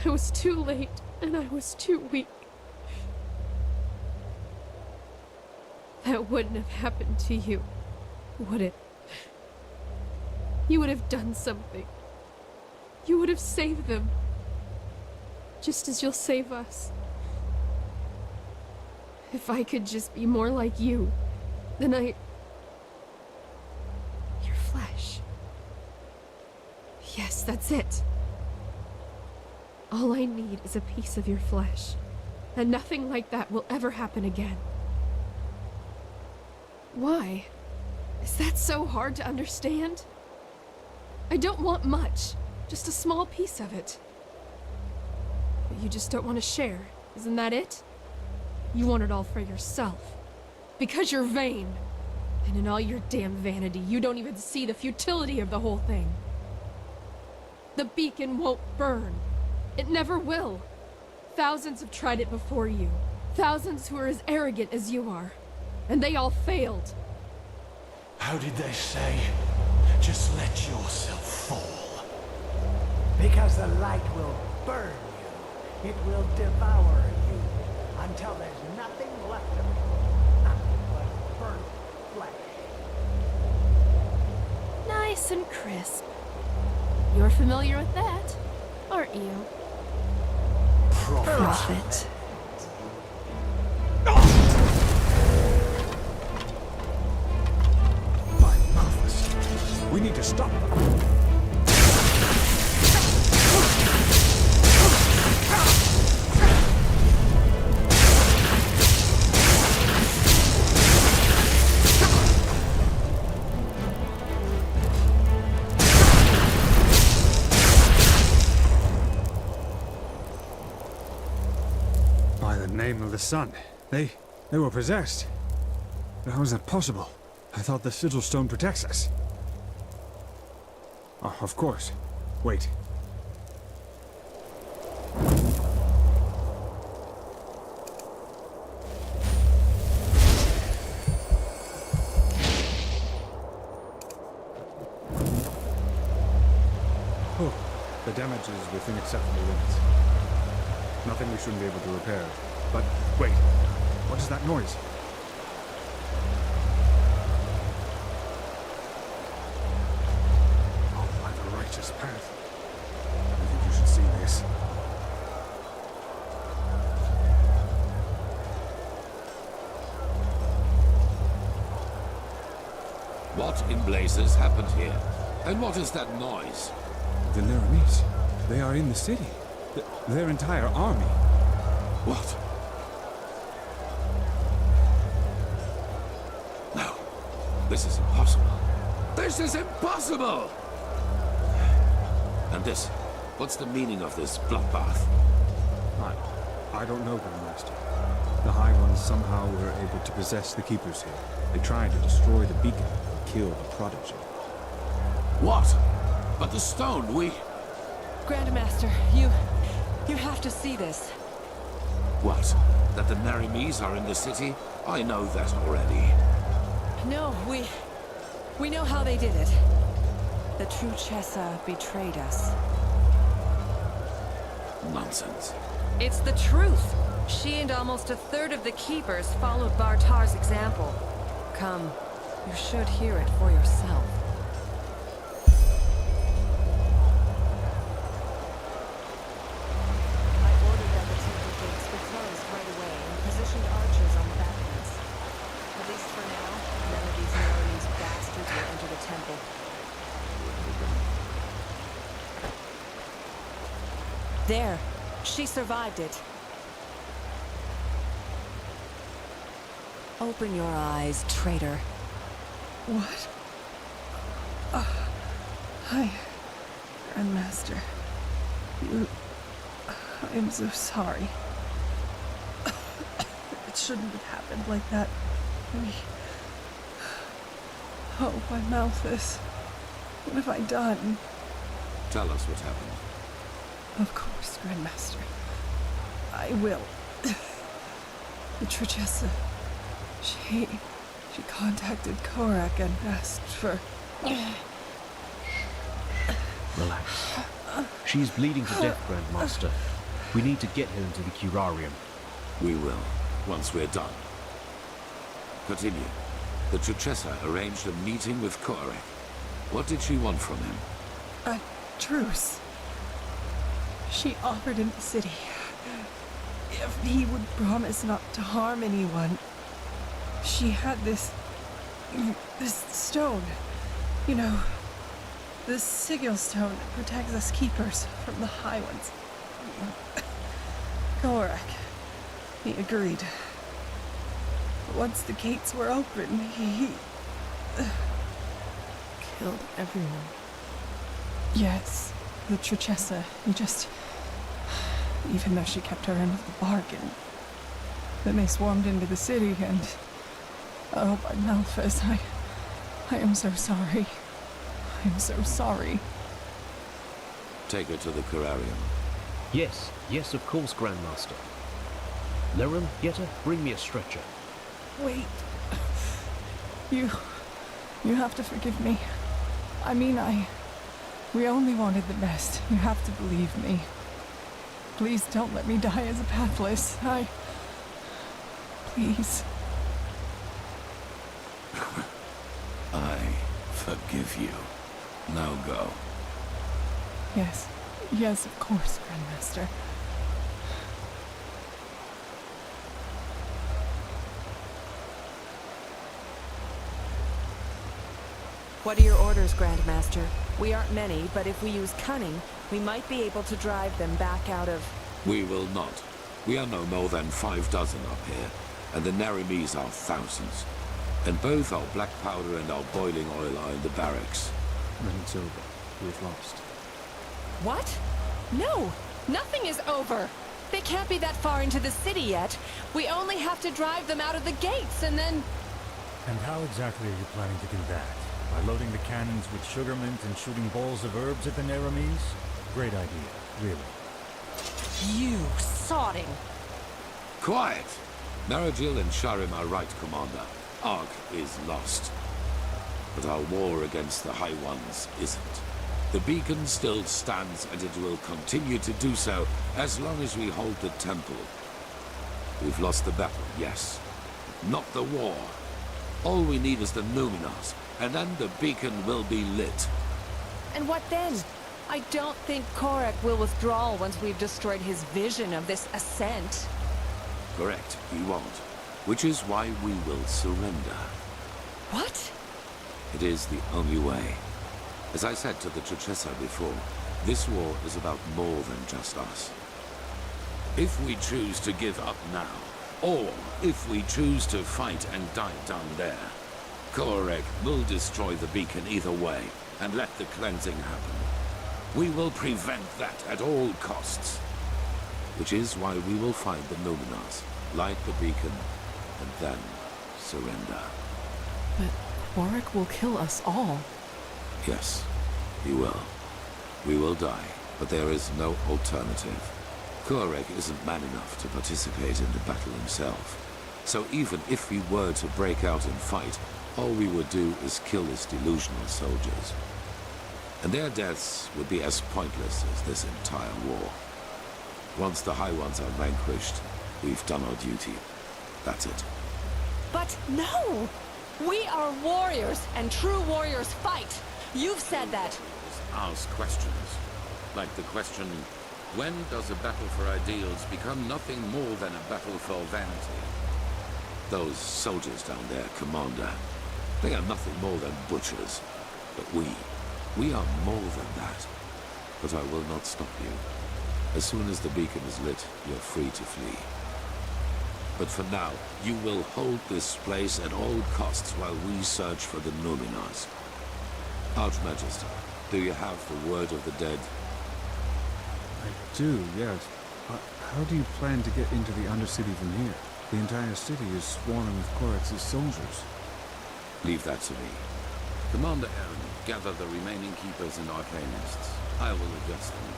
I was too late, and I was too weak. That wouldn't have happened to you, would it? You would have done something. You would have saved them. Just as you'll save us. If I could just be more like you, then Your flesh. Yes, that's it. All I need is a piece of your flesh. And nothing like that will ever happen again. Why? Is that so hard to understand? I don't want much, just a small piece of it. But you just don't want to share, isn't that it? You want it all for yourself. Because you're vain. And in all your damn vanity, you don't even see the futility of the whole thing. The beacon won't burn. It never will. Thousands have tried it before you. Thousands who are as arrogant as you are. And they all failed. How did they say? Just let yourself fall. Because the light will burn you. It will devour you. Until there's nothing left of it. Nothing but burnt flesh. Nice and crisp. You're familiar with that, aren't you? Prophet. By Malthus. We need to stop them. By the name of the sun. They were possessed. But how is that possible? I thought the sigil stone protects us. Oh, of course. Wait. Oh, the damage is within acceptable limits. Nothing we shouldn't be able to repair. But wait, what is that noise? Oh, by the righteous path. I think you should see this. What in blazes happened here? And what is that noise? The Laramese. They are in the city. Their entire army. What? No. This is impossible. This is impossible! And this? What's the meaning of this bloodbath? I don't know, Grandmaster. The High Ones somehow were able to possess the Keepers here. They tried to destroy the beacon and kill the Prodigy. What? But the stone, Grandmaster, you have to see this. What? That the Narimes are in the city? I know that already. No, we know how they did it. The true Chessa betrayed us. Nonsense. It's the truth. She and almost a third of the Keepers followed Bartar's example. Come, you should hear it for yourself. I ordered that the temple gates be closed right away and positioned archers on the battlements. At least for now, none of these Nari's bastards will enter the temple. There. She survived it. Open your eyes, traitor. What? Hi, Grandmaster. I am so sorry. It shouldn't have happened like that. Oh, my Malthus. What have I done? Tell us what happened. Of course, Grandmaster. I will. The Trichessa. She contacted Korak and asked for... Relax. She's bleeding to death, Grandmaster. We need to get her into the curarium. We will, once we're done. Continue. The Trichessa arranged a meeting with Korak. What did she want from him? A truce. She offered him the city. If he would promise not to harm anyone. She had this stone. You know, the sigil stone that protects us Keepers from the High Ones. Korak. He agreed. once the gates were open, he... Killed everyone. Yes, the Trichessa. He just... Even though she kept her end of the bargain. Then they swarmed into the city and... Oh, my Malphas, I am so sorry. I am so sorry. Take her to the Curarium. Yes, yes, of course, Grandmaster. Lirim, Yetta, bring me a stretcher. Wait. You have to forgive me. I mean, we only wanted the best. You have to believe me. Please don't let me die as a pathless. Please. I forgive you. Now go. Yes. Yes, of course, Grandmaster. What are your orders, Grandmaster? We aren't many, but if we use cunning, we might be able to drive them back out of... We will not. We are no more than 6 up here, and the Narimes are thousands. And both our black powder and our boiling oil are in the barracks. Then it's over. We've lost. What? No! Nothing is over! They can't be that far into the city yet. We only have to drive them out of the gates, and then... And how exactly are you planning to do that? By loading the cannons with sugar mint and shooting balls of herbs at the Narames? Great idea, really. You sodding! Quiet! Narajil and Sharim are right, Commander. Ark is lost. But our war against the High Ones isn't. The beacon still stands, and it will continue to do so as long as we hold the temple. We've lost the battle, yes. Not the war. All we need is the Numenors, and then the beacon will be lit. And what then? I don't think Korek will withdraw once we've destroyed his vision of this ascent. Correct, he won't. Which is why we will surrender. What? It is the only way. As I said to the Trichessa before, this war is about more than just us. If we choose to give up now, or if we choose to fight and die down there, Korek will destroy the beacon either way, and let the cleansing happen. We will prevent that at all costs. Which is why we will find the Numenors, light the beacon, and then surrender. But Warwick will kill us all. Yes, he will. We will die, but there is no alternative. Korek isn't man enough to participate in the battle himself. So even if we were to break out and fight, all we would do is kill his delusional soldiers. And their deaths would be as pointless as this entire war. Once the High Ones are vanquished, we've done our duty. That's it. But no! We are warriors, and true warriors fight! You've said that! Ask questions. Like the question, when does a battle for ideals become nothing more than a battle for vanity? Those soldiers down there, Commander, they are nothing more than butchers. But we are more than that. But I will not stop you. As soon as the beacon is lit, you're free to flee. But for now, you will hold this place at all costs while we search for the Numenors. Archmagister, do you have the word of the dead? I do, yes. But how do you plan to get into the Undercity from here? The entire city is swarming with Korex's soldiers. Leave that to me. Commander Aaron, gather the remaining keepers and arcanists. I will address them.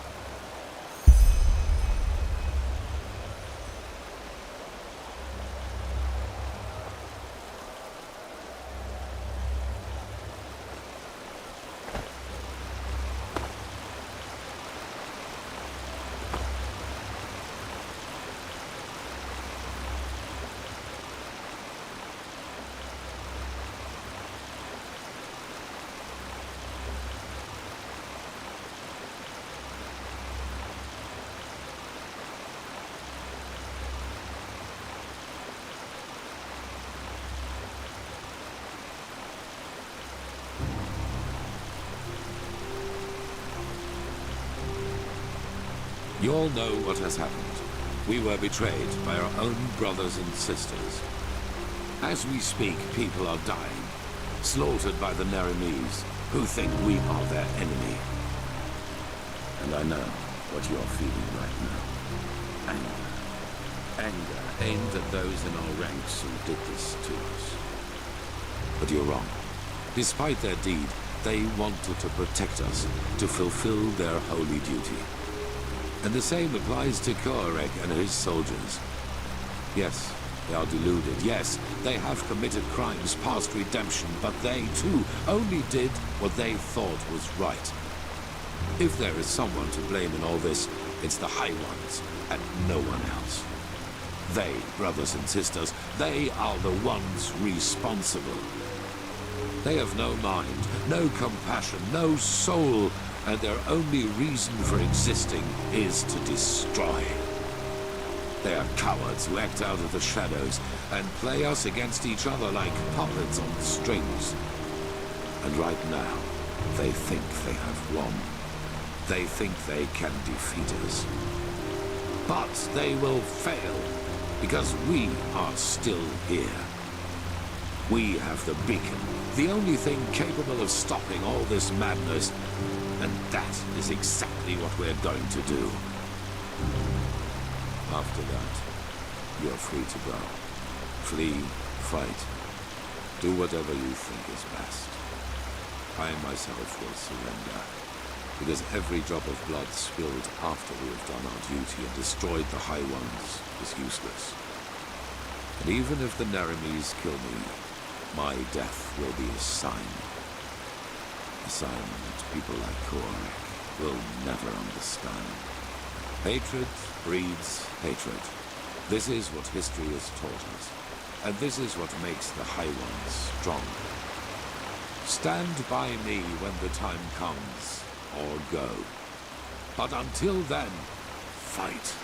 You all know what has happened. We were betrayed by our own brothers and sisters. As we speak, people are dying, slaughtered by the Naramis, who think we are their enemy. And I know what you're feeling right now. Anger. Anger aimed at those in our ranks who did this to us. But you're wrong. Despite their deed, they wanted to protect us, to fulfill their holy duty. And the same applies to Koarek and his soldiers. Yes, they are deluded. Yes, they have committed crimes past redemption, but they, too, only did what they thought was right. If there is someone to blame in all this, it's the High Ones, and no one else. They, brothers and sisters, they are the ones responsible. They have no mind, no compassion, no soul, and their only reason for existing is to destroy. They are cowards who act out of the shadows and play us against each other like puppets on strings. And right now, they think they have won. They think they can defeat us. But they will fail, because we are still here. We have the beacon, the only thing capable of stopping all this madness, and that is exactly what we're going to do. After that, you're free to go. Flee, fight, do whatever you think is best. I myself will surrender, because every drop of blood spilled after we have done our duty and destroyed the High Ones is useless. And even if the Naramis kill me, my death will be a sign. A sign that people like Koarek will never understand. Hatred breeds hatred. This is what history has taught us. And this is what makes the High Ones strong. Stand by me when the time comes, or go. But until then, fight.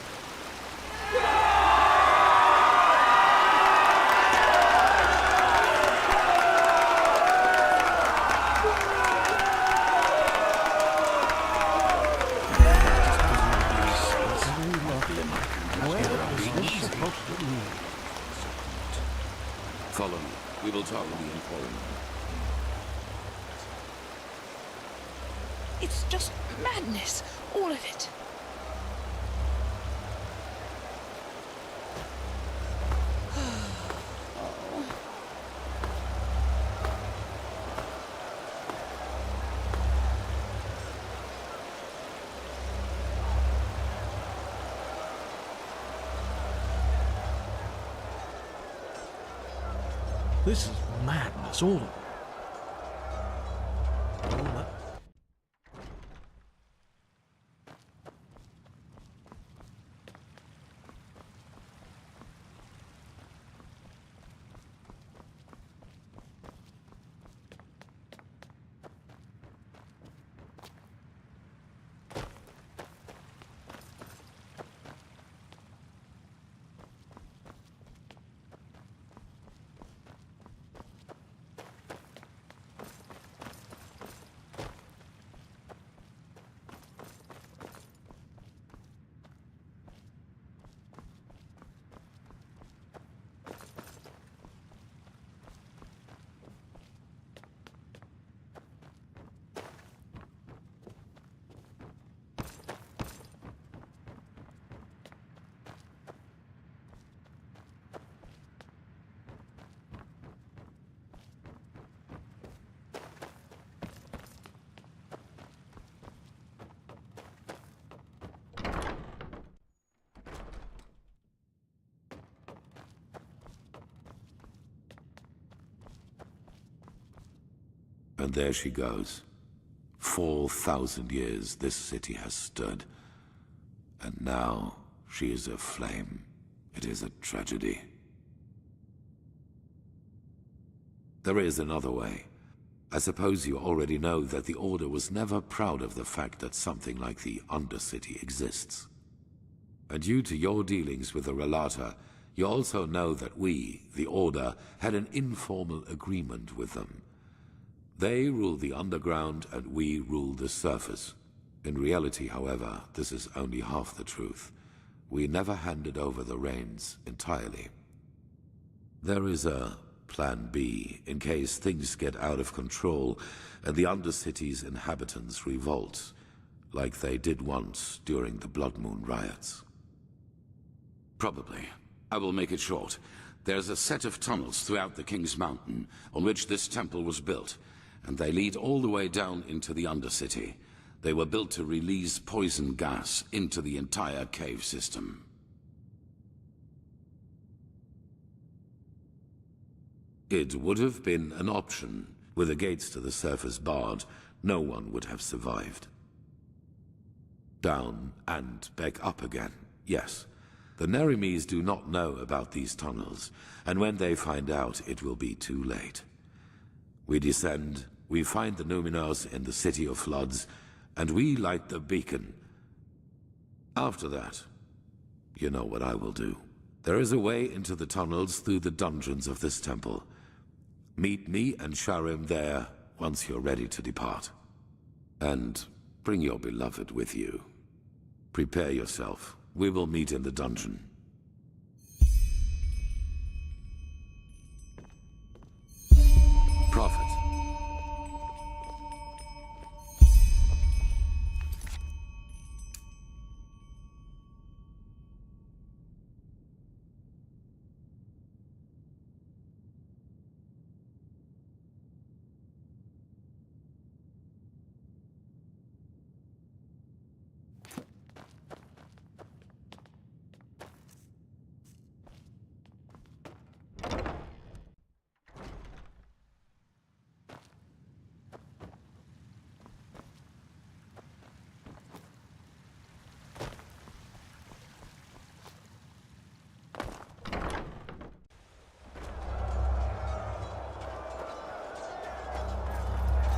Follow me. We will talk in the Emporium. It's just madness, all of it. This is madness, all of it. And there she goes. 4,000 years this city has stood. And now she is aflame. It is a tragedy. There is another way. I suppose you already know that the Order was never proud of the fact that something like the Undercity exists. And due to your dealings with the Relata, you also know that we, the Order, had an informal agreement with them. They rule the underground and we rule the surface. In reality, however, this is only half the truth. We never handed over the reins entirely. There is a plan B in case things get out of control and the Undercity's inhabitants revolt, like they did once during the Blood Moon riots. Probably. I will make it short. There's a set of tunnels throughout the King's Mountain on which this temple was built, and they lead all the way down into the Undercity. They were built to release poison gas into the entire cave system. It would have been an option. With the gates to the surface barred, no one would have survived. Down and back up again, yes. The Nerimes do not know about these tunnels, and when they find out, it will be too late. We descend, we find the Numenors in the City of Floods, and we light the beacon. After that, you know what I will do. There is a way into the tunnels through the dungeons of this temple. Meet me and Sharim there once you're ready to depart. And bring your beloved with you. Prepare yourself. We will meet in the dungeon. Prophet.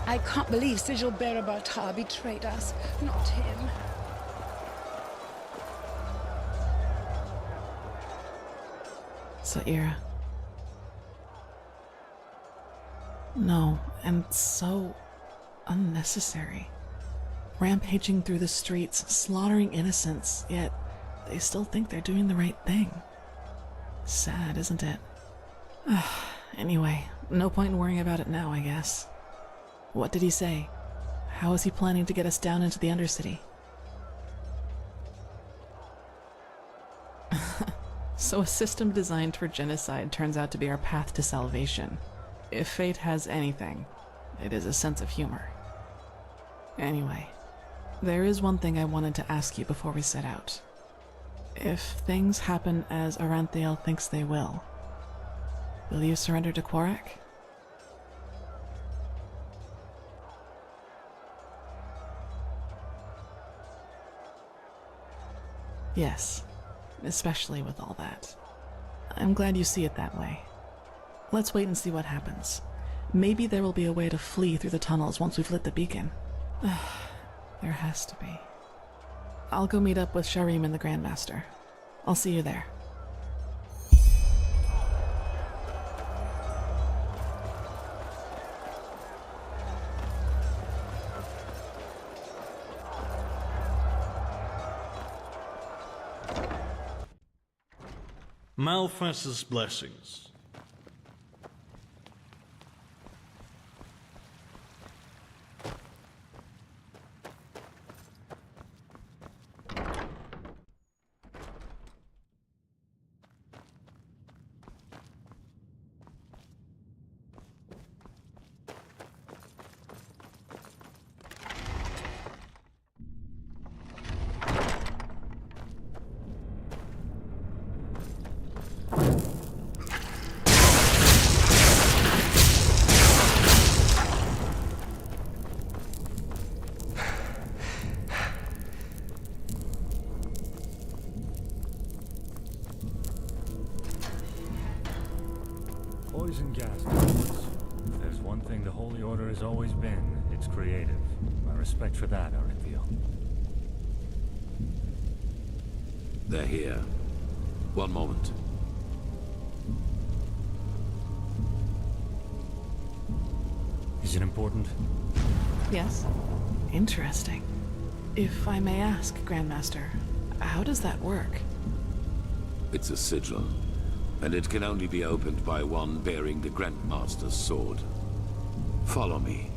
I can't believe Sigil Bearer Bartar betrayed us. Not him. Saira. No, and so unnecessary. Rampaging through the streets, slaughtering innocents, yet they still think they're doing the right thing. Sad, isn't it? Anyway, no point in worrying about it now, I guess. What did he say? How is he planning to get us down into the Undercity? So a system designed for genocide turns out to be our path to salvation. If fate has anything, it is a sense of humor. Anyway, there is one thing I wanted to ask you before we set out. If things happen as Aranthael thinks they will you surrender to Quarak? Yes, especially with all that. I'm glad you see it that way. Let's wait and see what happens. Maybe there will be a way to flee through the tunnels once we've lit the beacon. There has to be. I'll go meet up with Sharim and the Grandmaster. I'll see you there. Malphas's blessings. Poison gas. If there's one thing the Holy Order has always been, it's creative. My respect for that, Aranthael. They're here. One moment. Is it important? Yes. Interesting. If I may ask, Grandmaster, how does that work? It's a sigil. and it can only be opened by one bearing the Grandmaster's sword. Follow me.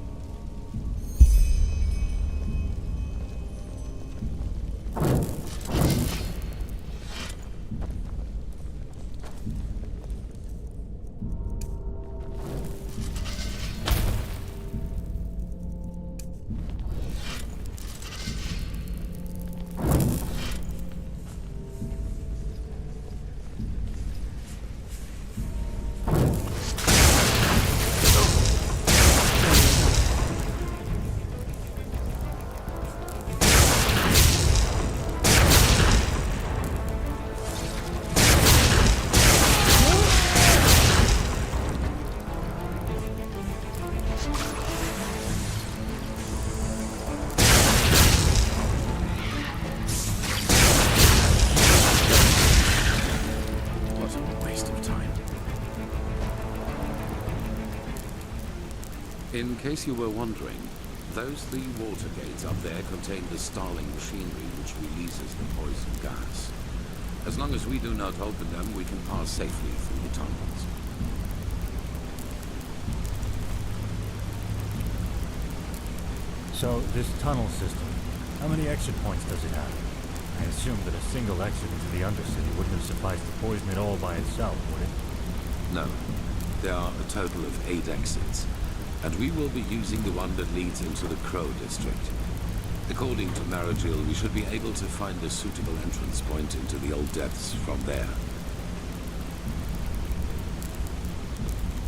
In case you were wondering, those 3 water gates up there contain the Starling machinery which releases the poison gas. As long as we do not open them, we can pass safely through the tunnels. So, this tunnel system, how many exit points does it have? I assume that a single exit into the Undercity wouldn't have sufficed to poison it all by itself, would it? No. There are a total of 8 exits, and we will be using the one that leads into the Crow District. According to Maragil, we should be able to find a suitable entrance point into the old depths from there.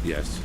Yes?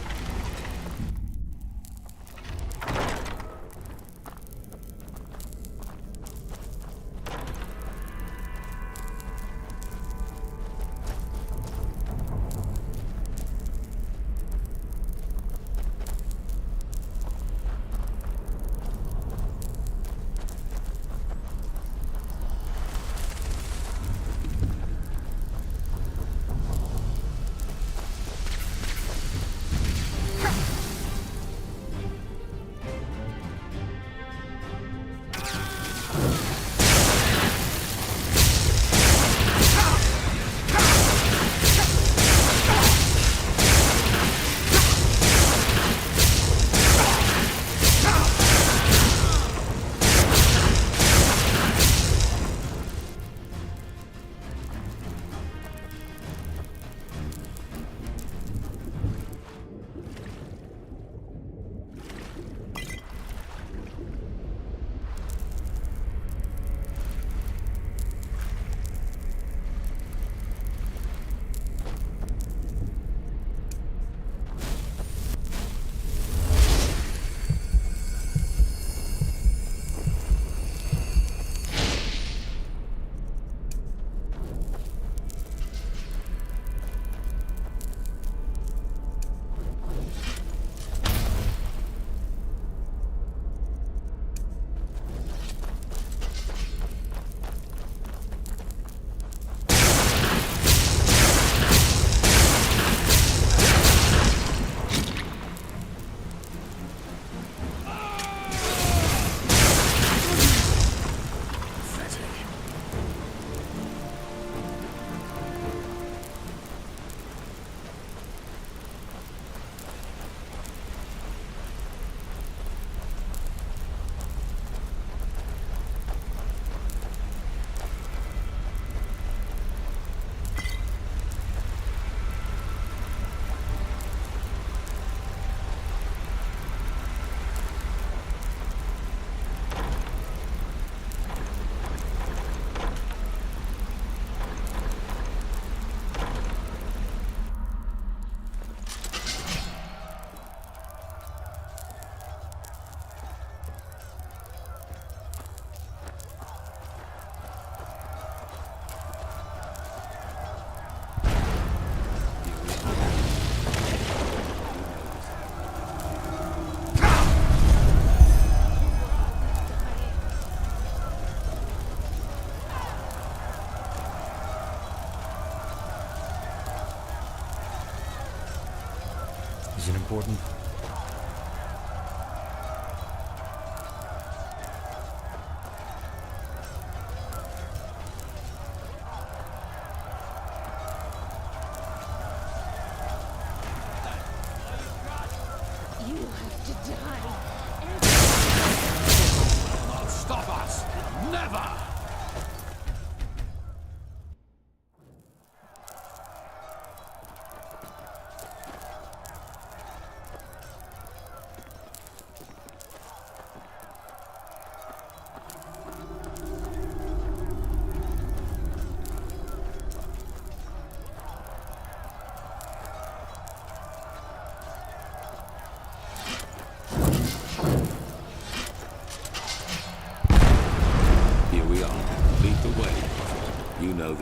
Is it important?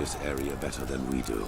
this area better than we do.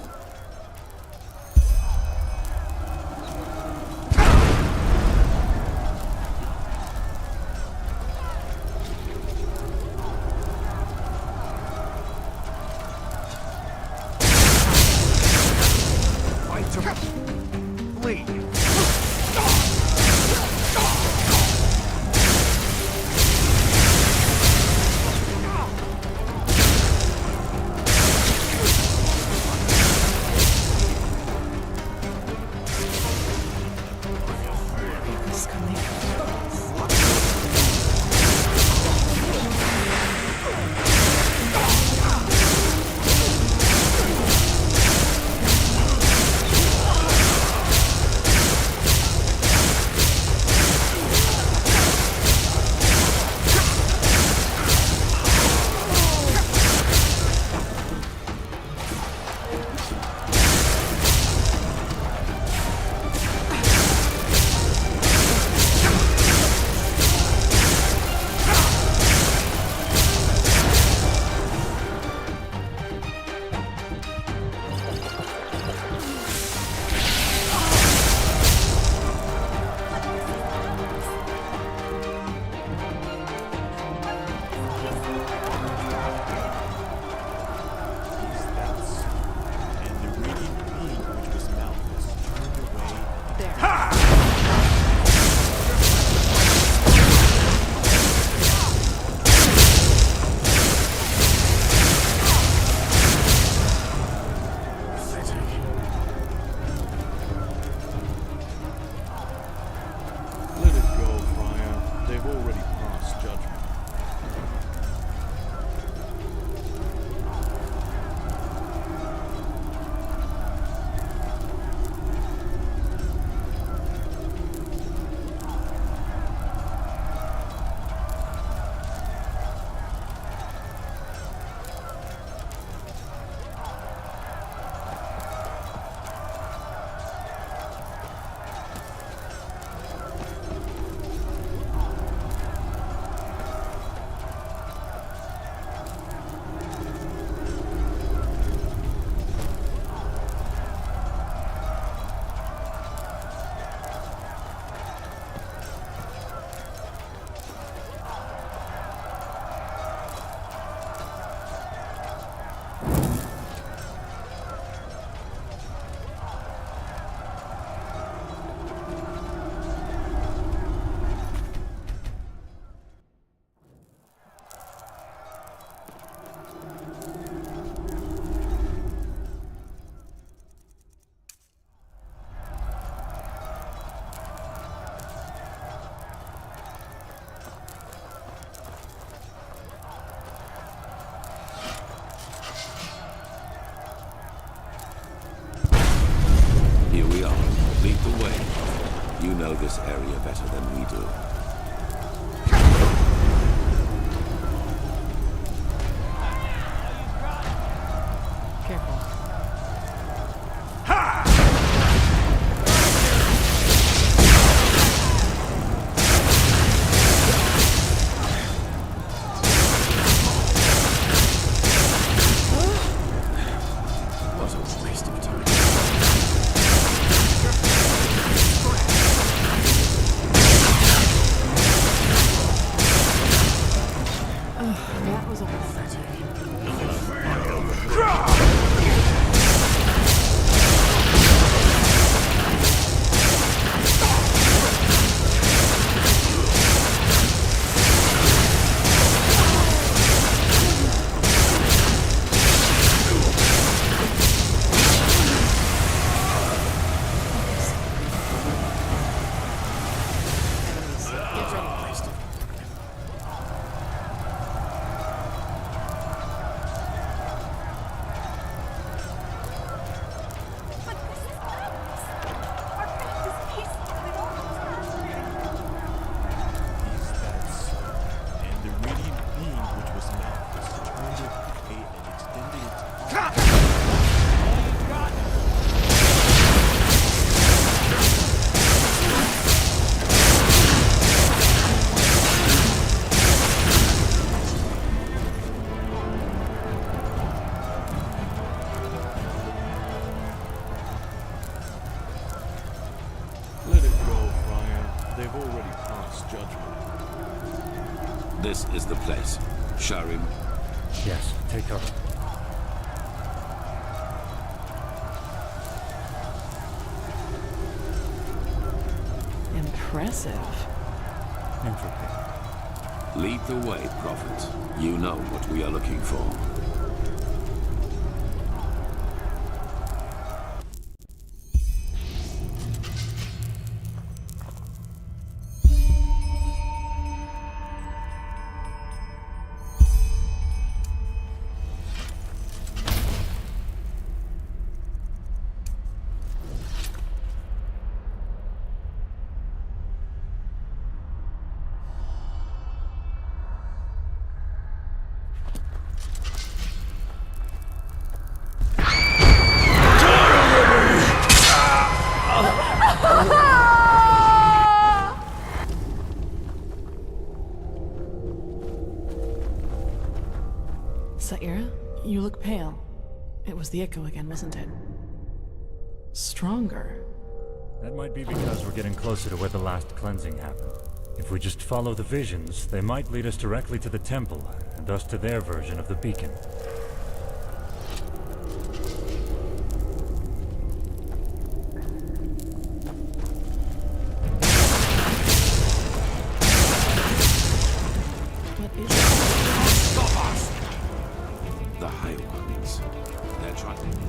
You know this area better than we do. Careful. What a waste of time. They've already passed judgment. This is the place. Sharim. Yes, take cover. Impressive. Intricate. Lead the way, Prophet. You know what we are looking for. Saira, you look pale. It was the echo again, wasn't it? Stronger. That might be because we're getting closer to where the last cleansing happened. If we just follow the visions, they might lead us directly to the temple, and thus to their version of the beacon. What is it? Stop us! The High Ones. They're trying to...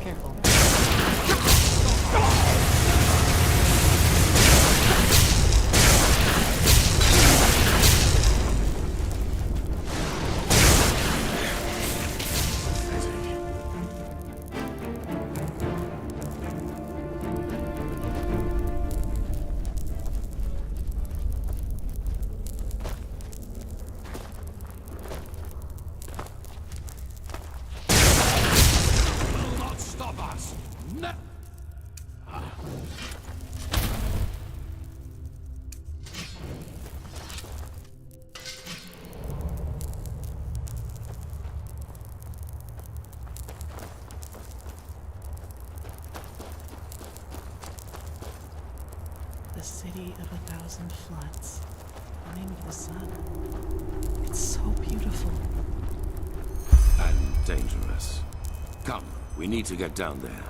Careful. Will not stop us! No! The city of 1,000 floods. The name of the sun. It's so beautiful. And dangerous. Come, we need to get down there.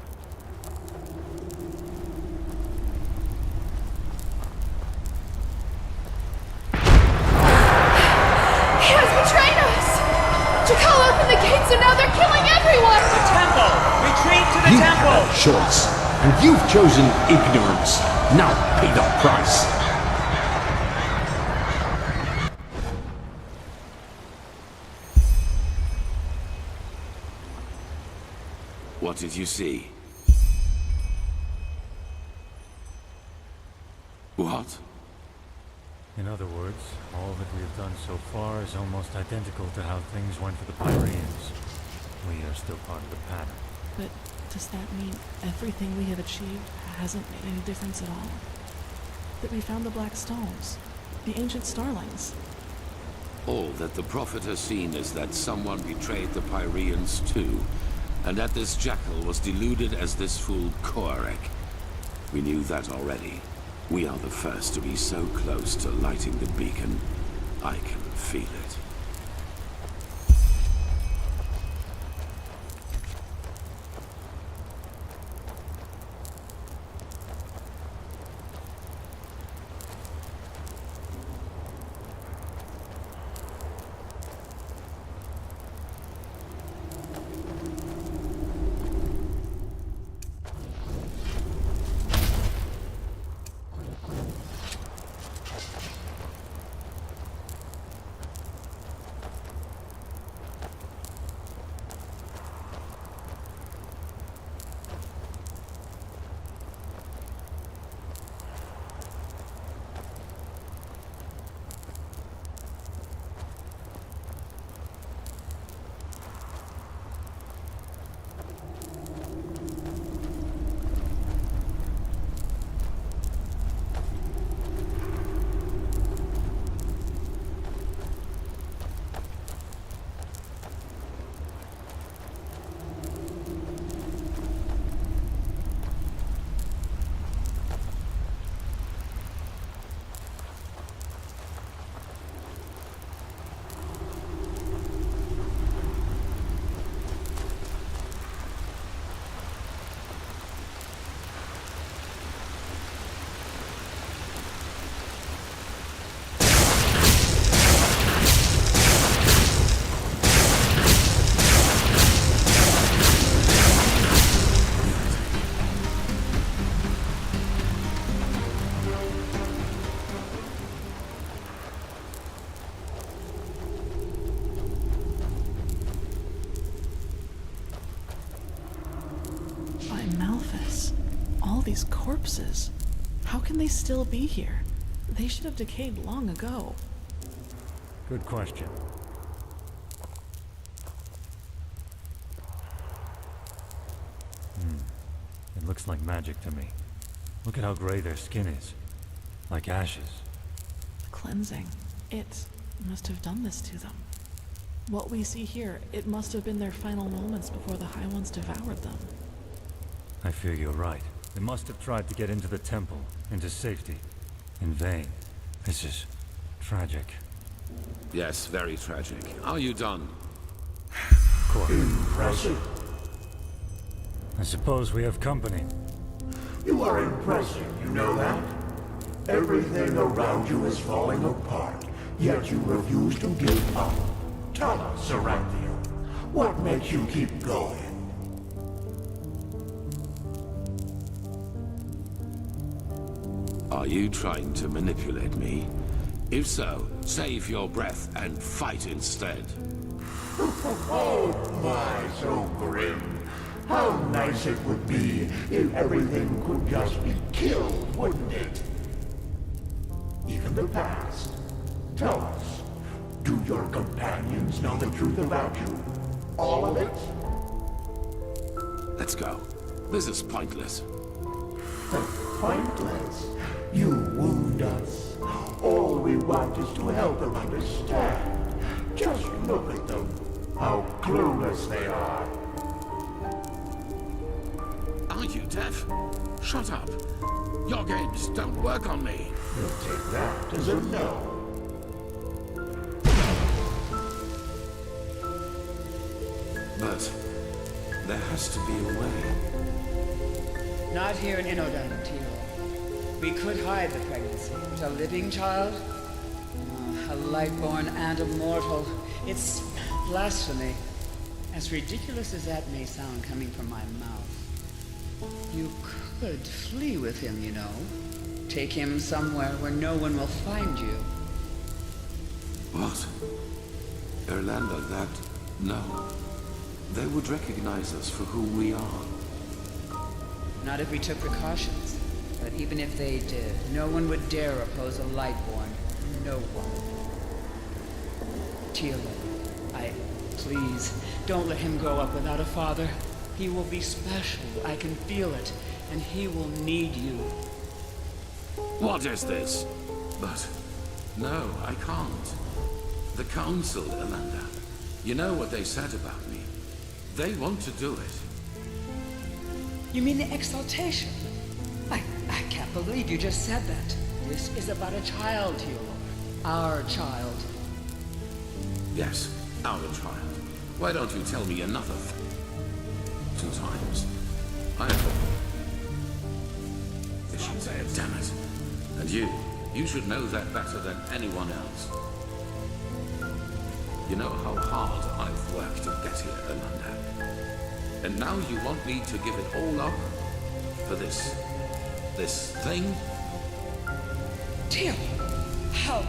He has betrayed us! Jakal opened the gates and now they're killing everyone! The temple! Retreat to the You temple! had a choice, and you've chosen ignorance. Now pay the price. What did you see? What? In other words, all that we have done so far is almost identical to how things went for the Pyreans. We are still part of the pattern. But does that mean everything we have achieved hasn't made any difference at all? That we found the Black Stones, the ancient starlings. All that the Prophet has seen is that someone betrayed the Pyreans too, and that this jackal was deluded as this fool Koarek. We knew that already. We are the first to be so close to lighting the beacon. I can feel it. these corpses? How can they still be here? They should have decayed long ago. Good question. It looks like magic to me. Look at how gray their skin is. Like ashes. Cleansing. It must have done this to them. What we see here, it must have been their final moments before the High Ones devoured them. I fear you're right. They must have tried to get into the temple, into safety. In vain. This is tragic. Yes, very tragic. Are you done? Impressive. I suppose we have company. You are impressive, you know that? Everything around you is falling apart, yet you refuse to give up. Tell us, Saranthia, what makes you keep going? Are you trying to manipulate me? If so, save your breath and fight instead. Oh my, so grim. How nice it would be if everything could just be killed, wouldn't it? Even the past. Tell us, do your companions know the truth about you? All of it? Let's go. This is pointless. Pointless? You wound us. All we want is to help them understand. Just look at them. How clueless they are. Are you deaf? Shut up. Your games don't work on me. You'll take that as a no. But there has to be a way. Not here in Enderal, Tilo. We could hide the pregnancy, but a living child? A lightborn and a mortal. It's blasphemy. As ridiculous as that may sound coming from my mouth. You could flee with him, you know. Take him somewhere where no one will find you. What? Erlander, that... No. They would recognize us for who we are. Not if we took precautions. But even if they did, no one would dare oppose a Lightborn. No one. Tilo, please, don't let him grow up without a father. He will be special, I can feel it, and he will need you. What is this? But... No, I can't. The Council, Erlander. You know what they said about me. They want to do it. You mean the exaltation? I can't believe you just said that. This is about a child, Tilo. Our child. Yes, our child. Why don't you tell me another 2 times? I should say it, damn it. And you should know that better than anyone else. You know how hard I've worked to get here, Erlander. And now you want me to give it all up? For this thing? Tilo, how?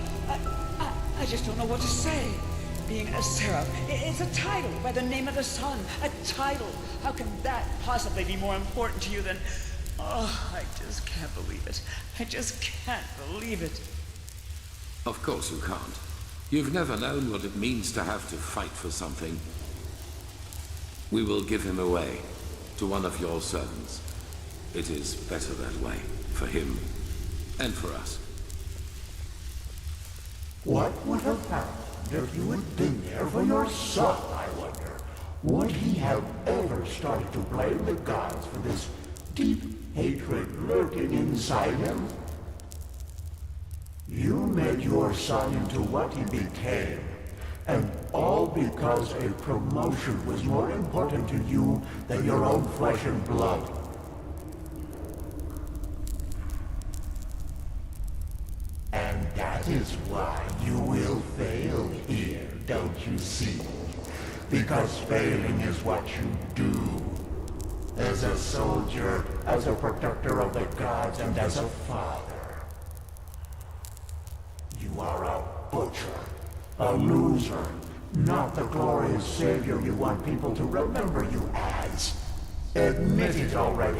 I just don't know what to say. Being a seraph, it's a title by the name of the sun. A title. How can that possibly be more important to you than... Oh, I just can't believe it. I just can't believe it. Of course you can't. You've never known what it means to have to fight for something. We will give him away to one of your servants. It is better that way, for him and for us. What would have happened if you had been there for your son, I wonder? Would he have ever started to blame the gods for this deep hatred lurking inside him? You made your son into what he became, and all because a promotion was more important to you than your own flesh and blood. And that is why you will fail here, don't you see? Because failing is what you do. As a soldier, as a protector of the gods, and as a father. You are a butcher, a loser, not the glorious savior you want people to remember you as. Admit it already.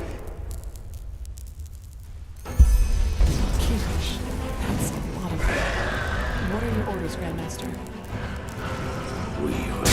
orders, Grandmaster. We will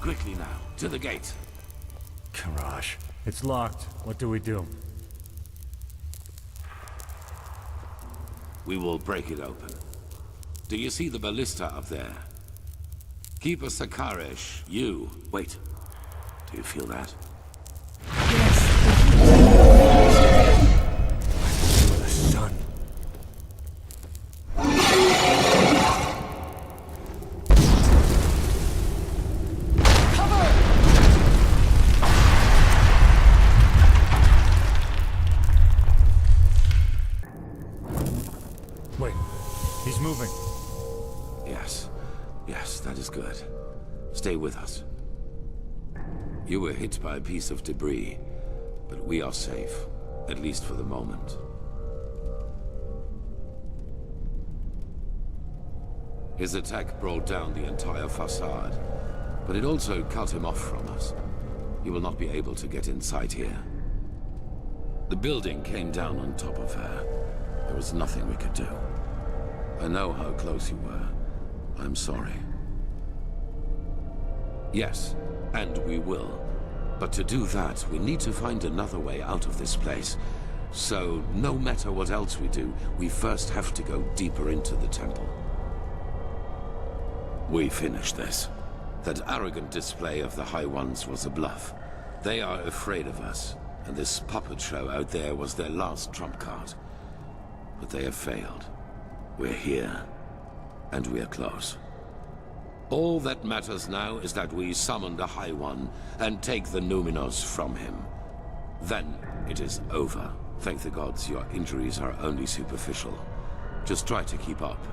quickly now, to the gate. Garage. It's locked. What do we do? We will break it open. Do you see the ballista up there? Keep a Sakarish. You. Wait. Do you feel that? The sun. Wait. He's moving. Yes. Yes, that is good. Stay with us. You were hit by a piece of debris, but we are safe, at least for the moment. His attack brought down the entire facade, but it also cut him off from us. He will not be able to get inside here. The building came down on top of her. There was nothing we could do. I know how close you were. I'm sorry. Yes, and we will. But to do that, we need to find another way out of this place. So, no matter what else we do, we first have to go deeper into the temple. We finish this. That arrogant display of the High Ones was a bluff. They are afraid of us, and this puppet show out there was their last trump card. But they have failed. We're here, and we're close. All that matters now is that we summon the High One and take the Numinos from him. Then it is over. Thank the gods, your injuries are only superficial. Just try to keep up.